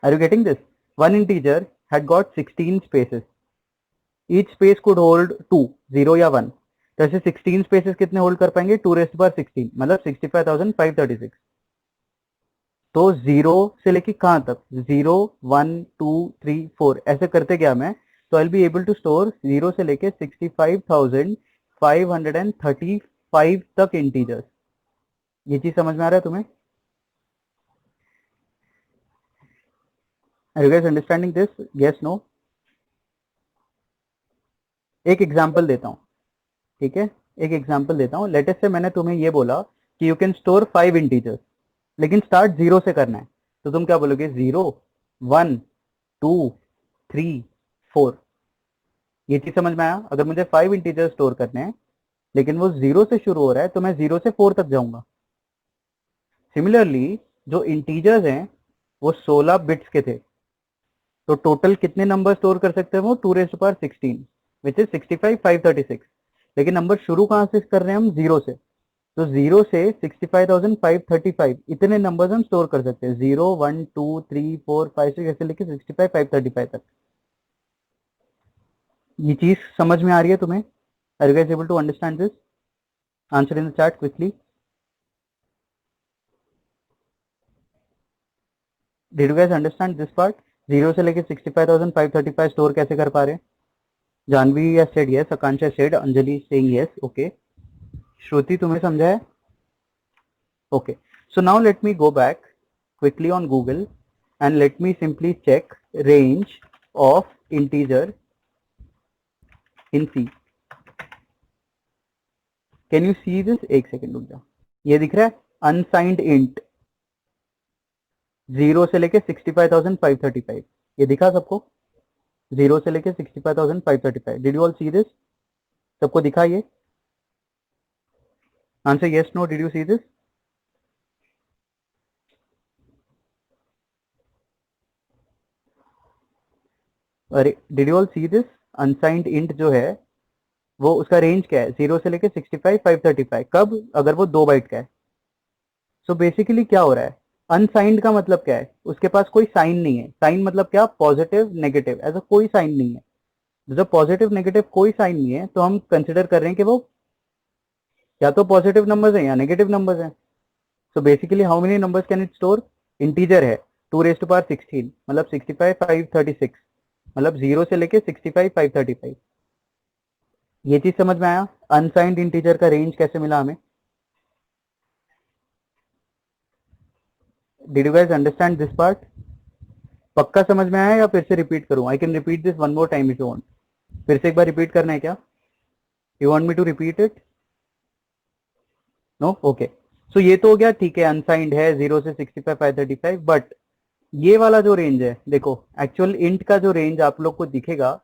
Are you getting this? One integer had got 16 spaces. Each space could hold 2, 0 या 1. तो ऐसे 16 स्पेसेस कितने होल्ड कर पाएंगे? 2 raised to power 16, मतलब 65,536. तो 0 से लेके कहां तक? 0 1 2 3 4 ऐसे करते गया मैं, तो I will be able to store 0 से लेके 65,535 तक इंटीजर्स. ये चीज समझ में आ रहा है तुम्हें? Are you guys understanding this? Yes, no? एक एग्जाम्पल देता हूं. ठीक है, एक एग्जाम्पल देता हूं. लेटेस्ट से मैंने तुम्हें ये बोला कि यू कैन स्टोर 5 इंटीजर्स, लेकिन स्टार्ट 0 से करना है. तो तुम क्या बोलोगे? 0 1 2 3 4. ये चीज समझ में आया? अगर मुझे 5 इंटीजर्स स्टोर करने हैं लेकिन वो 0 से शुरू हो रहा है, तो मैं 0 से 4 तक जाऊंगा. सिमिलरली जो इंटीजर्स हैं वो 16 बिट्स के थे, तो टोटल कितने नंबर स्टोर कर सकते हैं वो? 2 raised to power 16, which is 65,536. लेकिन नंबर शुरू कहाँ से कर रहे हैं हम, जीरो से। तो जीरो से 65,535 इतने नंबर्स हम स्टोर कर सकते हैं, 0 1 2 3 4 5 6 ऐसे लेके 65,535 तक। ये चीज समझ में आ रही है तुम्हें? Are you guys able to understand this? Answer in the chat quickly. Did you guys understand this part? Zero से लेके 65,535 स्टोर कैसे कर पा रहे हैं? Janvi has said yes, Akansha said, Anjali is saying yes, okay. श्रुति तुम्हें समझा है? Okay. So now let me go back quickly on Google and let me simply check range of integer in C. Can you see this? एक second रुक जाओ। ये दिख रहा है अनसाइंड इंट, जीरो से लेके 65,535, ये दिखा सबको? जीरो से लेके 65,535। Did you all see this? सबको दिखा ये? Answer yes no, did you see this? अरे did you all see this? Unsigned int जो है वो उसका रेंज क्या है, जीरो से लेके 65,535। कब? अगर वो 2 बाइट का है। सो बेसिकली क्या हो रहा है, अनसाइंड का मतलब क्या है, उसके पास कोई साइन नहीं है। साइन मतलब क्या, पॉजिटिव नेगेटिव, ऐसा कोई साइन नहीं है। जब पॉजिटिव नेगेटिव कोई साइन नहीं है तो हम कंसिडर कर रहे हैं कि वो या तो पॉजिटिव नंबर्स है या नेगेटिव नंबर्स है। So basically how many numbers can it store? Integer है 2⁻16 मतलब 65,536, मतलब जीरो से लेके 65,535। ये चीज समझ में आया? अनसाइंड इंटीजर का रेंज कैसे मिला हमें? Did you guys understand this part? पक्का समझ में आया या फिर से रिपीट करूं? I can repeat this one more time if you want. फिर से एक बार रिपीट करना है क्या? You want me to repeat it? No, okay. So ये तो हो गया, ठीक है, अनसाइंड है जीरो से 65,535। बट ये वाला जो रेंज है देखो, एक्चुअल इंट का जो रेंज आप लोग को दिखेगा,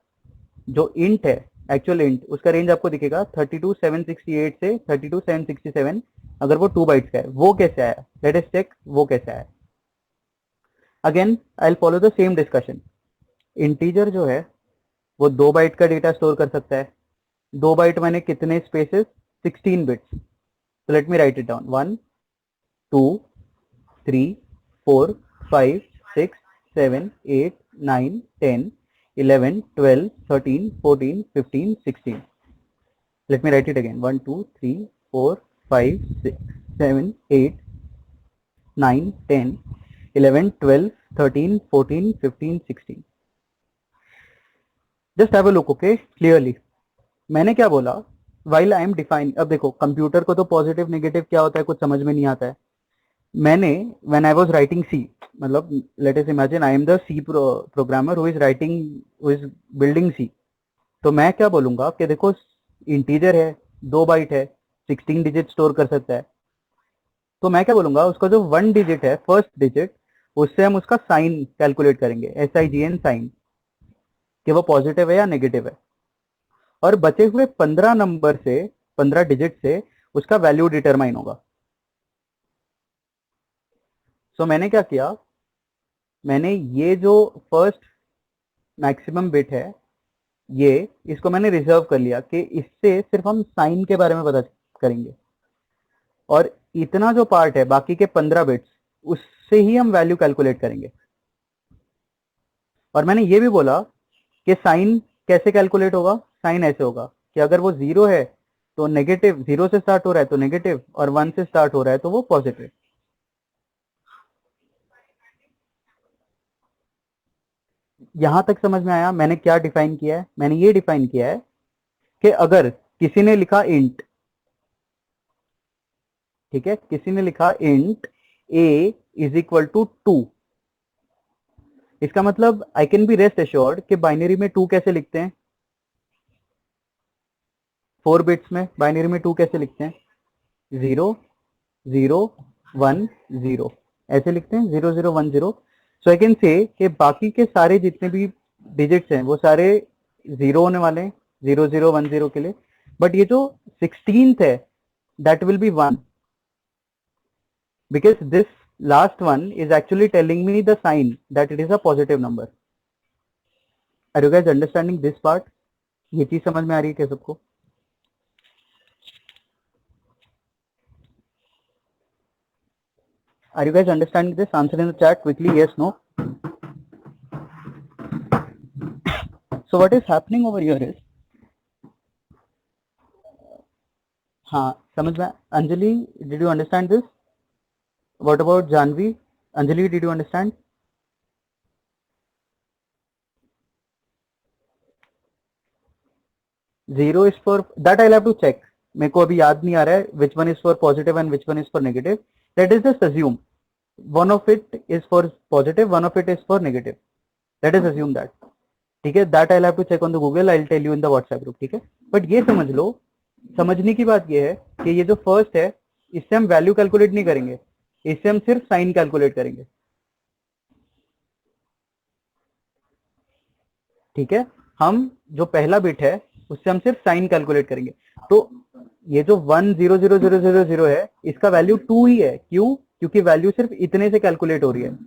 जो इंट है एक्चुअल इंट, उसका रेंज आपको दिखेगा 32,768 से 32,767। अगर वो 2 बाइट्स का है, वो कैसे आया? लेट अस चेक वो कैसे आया। Again I will follow the same discussion. Integer जो है वो 2 बाइट का डेटा स्टोर कर सकता है। 2 बाइट मैंने कितने spaces? 16 bits. So let me write it down. 1, 2, 3, 4, 5, 6, 7, 8, 9, 10, 11, 12, 13, 14, 15, 16. Let me write it again. 1, 2, 3, 4, 5, 6, 7, 8, 9, 10, 11, 12, 13, 14, 15, 16. Just have a look, okay? Clearly. मैंने क्या बोला? While I am defining, अब देखो कंप्यूटर को तो पॉजिटिव नेगेटिव क्या होता है कुछ समझ में नहीं आता है। मैंने when I was writing C, मतलब let us imagine I am the C programmer who is building C, तो मैं क्या बोलूंगा कि देखो इंटीजर है, 2 बाइट है, 16 डिजिट स्टोर कर सकता है। तो मैं क्या बोलूंगा, उसका जो 1 डिजिट है, फर्स्ट डिजिट, उससे हम उसका साइन कैलकुलेट करेंगे, SIGN साइन, कि वो पॉजिटिव है या नेगेटिव है। और बचे हुए 15 नंबर से, 15 डिजिट से उसका वैल्यू डिटरमाइन होगा। सो मैंने क्या किया, मैंने ये जो फर्स्ट मैक्सिमम बिट है, ये इसको मैंने रिजर्व कर लिया कि इससे सिर्फ हम साइन के बारे में पता करेंगे, और इतना जो पार्ट है बाकी के 15 बिट्स, उससे ही हम वैल्यू कैलकुलेट करेंगे। और मैंने ये भी बोला कि साइन कैसे कैलकुलेट होगा। साइन ऐसे होगा कि अगर वो जीरो है तो नेगेटिव, जीरो से स्टार्ट हो रहा है तो नेगेटिव, और 1 से स्टार्ट हो रहा है तो वो पॉजिटिव। यहां तक समझ में आया मैंने क्या डिफाइन किया है? मैंने ये डिफाइन किया है कि अगर किसी ने लिखा इंट, ठीक है, किसी ने लिखा int a is equal to 2, इसका मतलब I can be rest assured कि बाइनरी में 2 कैसे लिखते हैं, 4 बिट्स में बाइनरी में 2 कैसे लिखते हैं? 0 0 1 0 ऐसे लिखते हैं, 0 0 1 0। सो आई कैन से कि बाकी के सारे जितने भी डिजिट्स हैं वो सारे 0 होने वाले हैं, 0 0 1 0 के लिए। बट ये जो 16th है that will be 1, because this last one is actually telling me the sign that it is a positive number. Are you guys understanding this part? ये चीज समझ में आ रही है क्या सबको? Are you guys understanding this? Answer in the chat quickly, yes, no. So what is happening over here is, हाँ समझ में. Anjali, did you understand this? What about Janvi? Anjali, did you understand? Zero is for that. I'll have to check. मेरे को अभी याद नहीं आ रहा है which one is for positive and which one is for negative. Let us just assume one of it is for positive, one of it is for negative. Let us assume that. ठीक है. That I'll have to check on the Google. I'll tell you in the WhatsApp group. ठीक है. But ये समझ लो, समझने की बात ये है कि ये जो फर्स्ट है इससे हम वैल्यू कैलकुलेट नहीं करेंगे, इससे हम सिर्फ साइन कैलकुलेट करेंगे. ठीक है. हम जो पहला बिट है उससे हम सिर्फ साइन कैलकुलेट करेंगे. तो ये जो 1000000 है इसका वैल्यू 2 ही है. क्यों? क्योंकि वैल्यू सिर्फ इतने से कैलकुलेट हो रही है,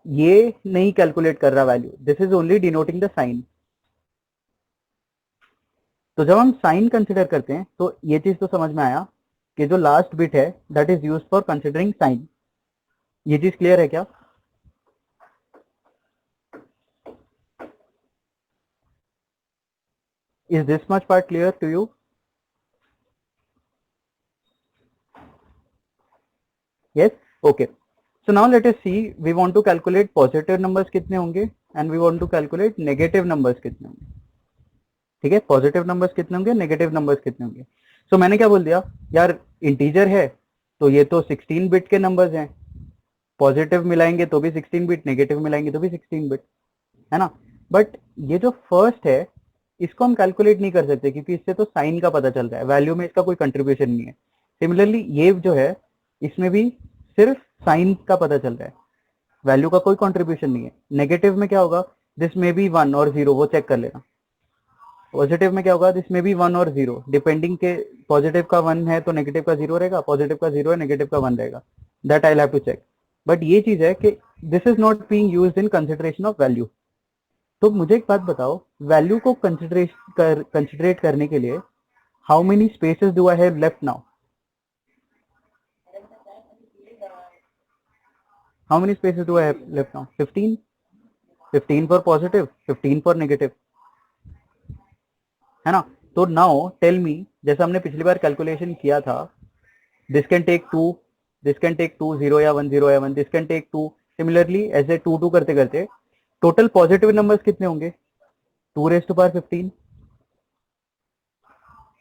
ये नहीं कैलकुलेट कर रहा value. This is only denoting the sign. तो जब हम साइन कंसिडर करते हैं तो ये चीज तो समझ में आया कि जो लास्ट बिट है that is used for considering sign. ये चीज क्लियर है क्या? Is this much part clear to you? Yes? Okay. So now let us see, we want to calculate positive numbers कितने होंगे and we want to calculate negative numbers कितने होंगे. ठीक है. पॉजिटिव नंबर्स कितने होंगे, नेगेटिव नंबर्स कितने होंगे. सो मैंने क्या बोल दिया यार, इंटीजर है तो ये तो 16 बिट के नंबर्स हैं. पॉजिटिव मिलाएंगे तो भी 16 बिट, नेगेटिव मिलाएंगे तो भी 16 बिट, है ना. बट ये जो फर्स्ट है इसको हम कैलकुलेट नहीं कर सकते क्योंकि इससे तो साइन का पता चल रहा है, वैल्यू में इसका कोई कंट्रीब्यूशन नहीं है. सिमिलरली ये जो है इसमें भी सिर्फ साइन का पता चल रहा है, वैल्यू का कोई कंट्रीब्यूशन नहीं है. नेगेटिव में क्या होगा, दिस में भी 1 और 0, वो चेक कर लेना. पॉजिटिव में क्या होगा, दिस में भी 1 और 0, डिपेंडिंग के पॉजिटिव का 1 है तो नेगेटिव का 0 रहेगा, पॉजिटिव का 0 है नेगेटिव का 1 रहेगा. That I have to check. But ये चीज है कि this is not being used in consideration of value. तो मुझे एक बात बताओ, वैल्यू को कंसिडरेट करने के लिए how many spaces do I have left now? How many spaces do I have left now? 15. 15 for positive, 15 for negative, है ना. तो नाउ टेल मी, जैसा हमने पिछली बार कैलकुलेशन किया था, this can take 2, this can take 2, 0 या 1, 0 या 1, दिस कैन टेक 2. सिमिलरली ऐसे 2 2 करते करते टोटल पॉजिटिव नंबर्स कितने होंगे? 2 raise to power 15.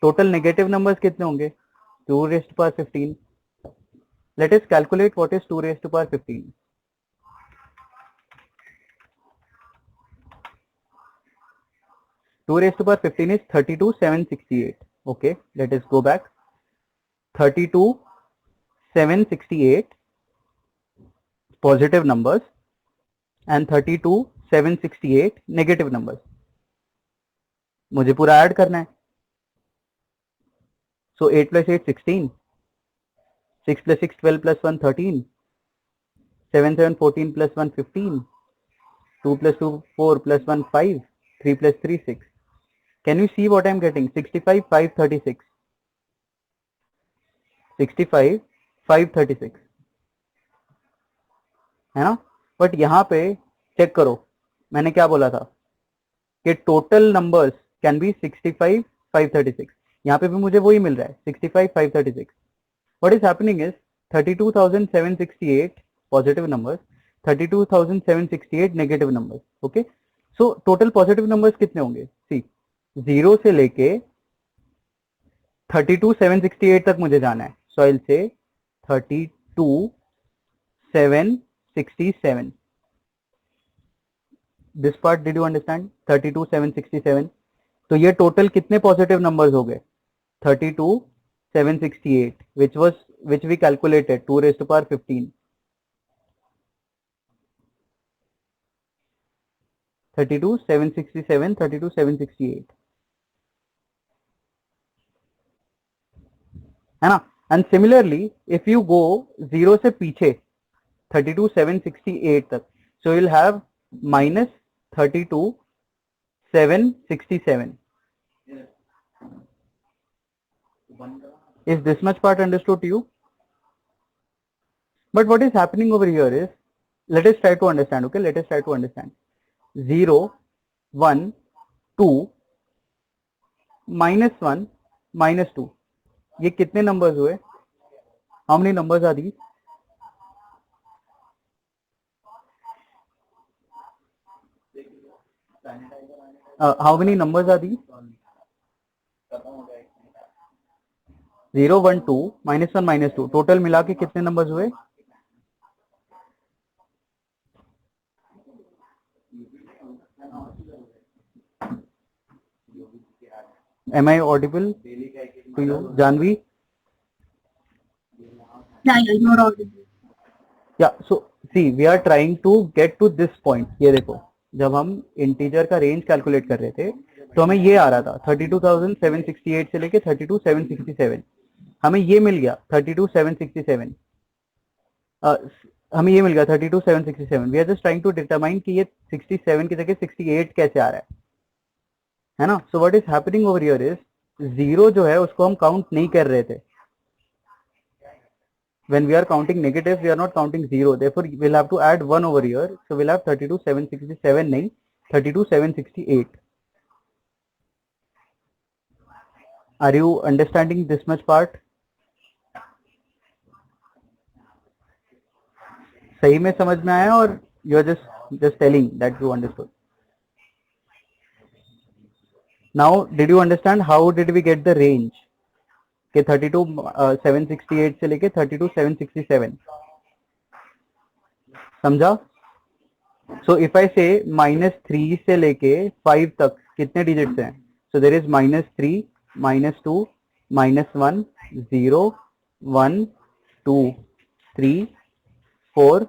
Total negative numbers कितने होंगे? 2 raise to power 15. Let us calculate what is 2 raise to power 15. 2 raised to power 15 is 32,768. Okay, let us go back. 32,768 positive numbers and 32,768 negative numbers. मुझे पूरा add करना है. So 8 plus 8 16, 6 plus 6 12 plus 1 13, 7 7 14 plus 1 15, 2 plus 2 4 plus 1 5, 3 plus 3 6. Can you see what I am getting? 65 536. 65 536, है ना. But यहाँ पे check करो, मैंने क्या बोला था कि टोटल नंबर्स कैन बी 65 536. यहाँ पे भी मुझे वही मिल रहा है 65 536. What is happening is 32,768 positive numbers, 32,768 negative numbers. Okay, so total positive numbers कितने होंगे? सी, 0 से लेके 32,768 तक मुझे जाना है. So I will say 32,767. This part did you understand? 32,767. तो ये टोटल कितने पॉजिटिव नंबर्स हो गए? 32,768 which we calculated 2 raised to power 15. 32,767, 32,768, है ना. And similarly if you go 0 से पीछे 32,768 तक, so you will have minus 32,767. Is this much part understood to you? But what is happening over here is, let us try to understand. Okay, let us try to understand. 0, 1, 2, -1, -2, ये कितने numbers हुए? How many numbers are these? How many numbers are these? 0, 1, 2, -1, -2, total मिला के कितने numbers हुए? Am I audible to you, Janvi? Yeah, you're audible. Yeah, so see, we are trying to get to this point. ये देखो, जब हम integer का range calculate कर रहे थे तो हमें ये आ रहा था 32,768 से लेके 32,767. हमें ये मिल गया 32,767. हमें ये मिल गया 32,767. We are just trying to determine कि ये 67 की जगह 68 कैसे आ रहा है ना? सो what is happening over here is, zero जो है उसको हम काउंट नहीं कर रहे थे. When we are counting negative, we are not counting 0. Therefore, we'll have to add 1 over here. So we'll have 32,767, nahi 32,768. Are you understanding this much part? सही में समझ में आया और you are just telling that you understood? Now, did you understand how did we get the range? कि 32,768 से लेके 32,767. समझा? So if I say -3 से लेके 5 तक कितने डिजिट्स हैं? So there is -3, -2, -1, 0, 1, 2, 3, 4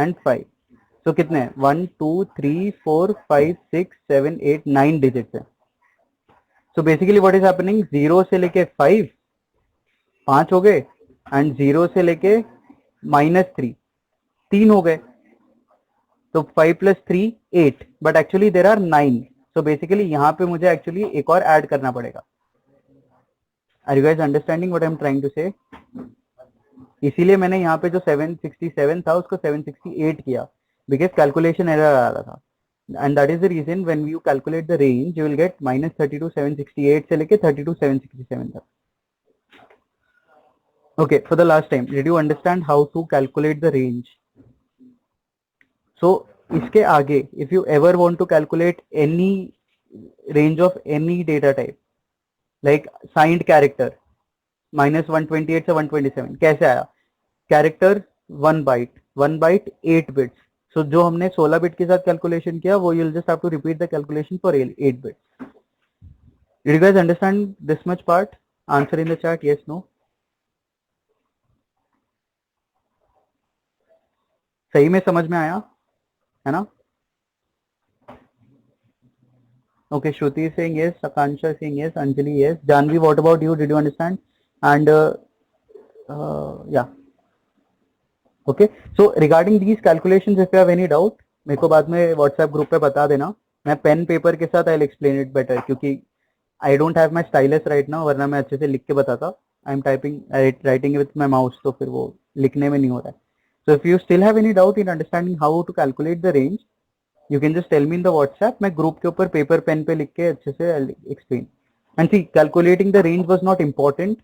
and 5. So कितने हैं? 1, 2, 3, 4, 5, 6, 7, 8, 9 डिजिट्स हैं. So basically what is happening? 0 से लेके 5 हो गए एंड 0 से लेके -3 3 हो गए. तो 5 + 3 8, but actually there are 9. So basically यहाँ पे मुझे एक्चुअली एक और ऐड करना पड़ेगा. Are you guys understanding what I am trying to say? इसीलिए मैंने यहाँ पे जो 767 था उसको 768 किया, बिकॉज कैलकुलेशन एरर आ रहा था. And that is the reason when you calculate the range you will get -32,768 से लेके 32,767 तक. Okay, for the last time, did you understand how to calculate the range? So, इसके आगे, if you ever want to calculate any range of any data type, like signed character, -128 से 127, कैसे आया? Character 1 byte 8 bits. So, जो हमने 16 bit के साथ calculation किया, वो you'll just have to repeat the calculation for 8 bits. Did you guys understand this much part? Answer in the chat, yes, no? सही में समझ में आया है ना? Okay, Shruti is saying yes, Akansha is saying yes, Anjali yes, Janvi, what about you? Did you understand? And yeah, okay. So regarding these calculations, if you have any doubt, मेरे को बाद में WhatsApp group पे बता देना. मैं pen paper के साथ I'll explain it better, क्योंकि I don't have my stylus right now, वरना मैं अच्छे से लिख के बताता. I'm writing with my mouse, तो फिर वो लिखने में नहीं हो रहा है. So if you still have any doubt in understanding how to calculate the range, you can just tell me in the WhatsApp. मैं ग्रुप के ऊपर पेपर पेन पे लिख के अच्छे से explain. And see, calculating the range was not important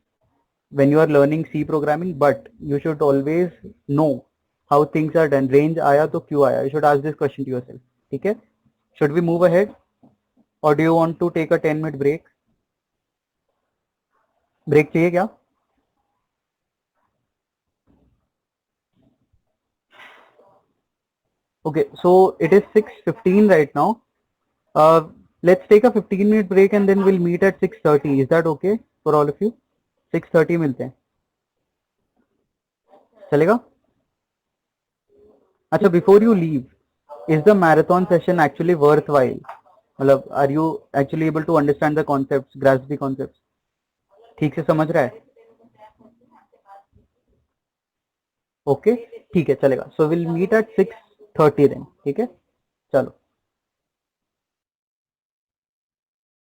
when you are learning C programming, but you should always know how things are done. Range आया तो क्यों आया? You should ask this question to yourself. ठीक है? Should we move ahead, or do you want to take a 10-minute break? Break चाहिए क्या? Okay, so it is 6:15 right now. Let's take a 15-minute break and then we'll meet at 6:30. Is that okay for all of you? 6:30 मिलते हैं. चलेगा? अच्छा, before you leave, is the marathon session actually worthwhile? मतलब, are you actually able to understand the concepts, grasp the concepts? ठीक से समझ रहा है? Okay, ठीक है, चलेगा. So we'll meet at 6:30 then. ठीक है? चलो.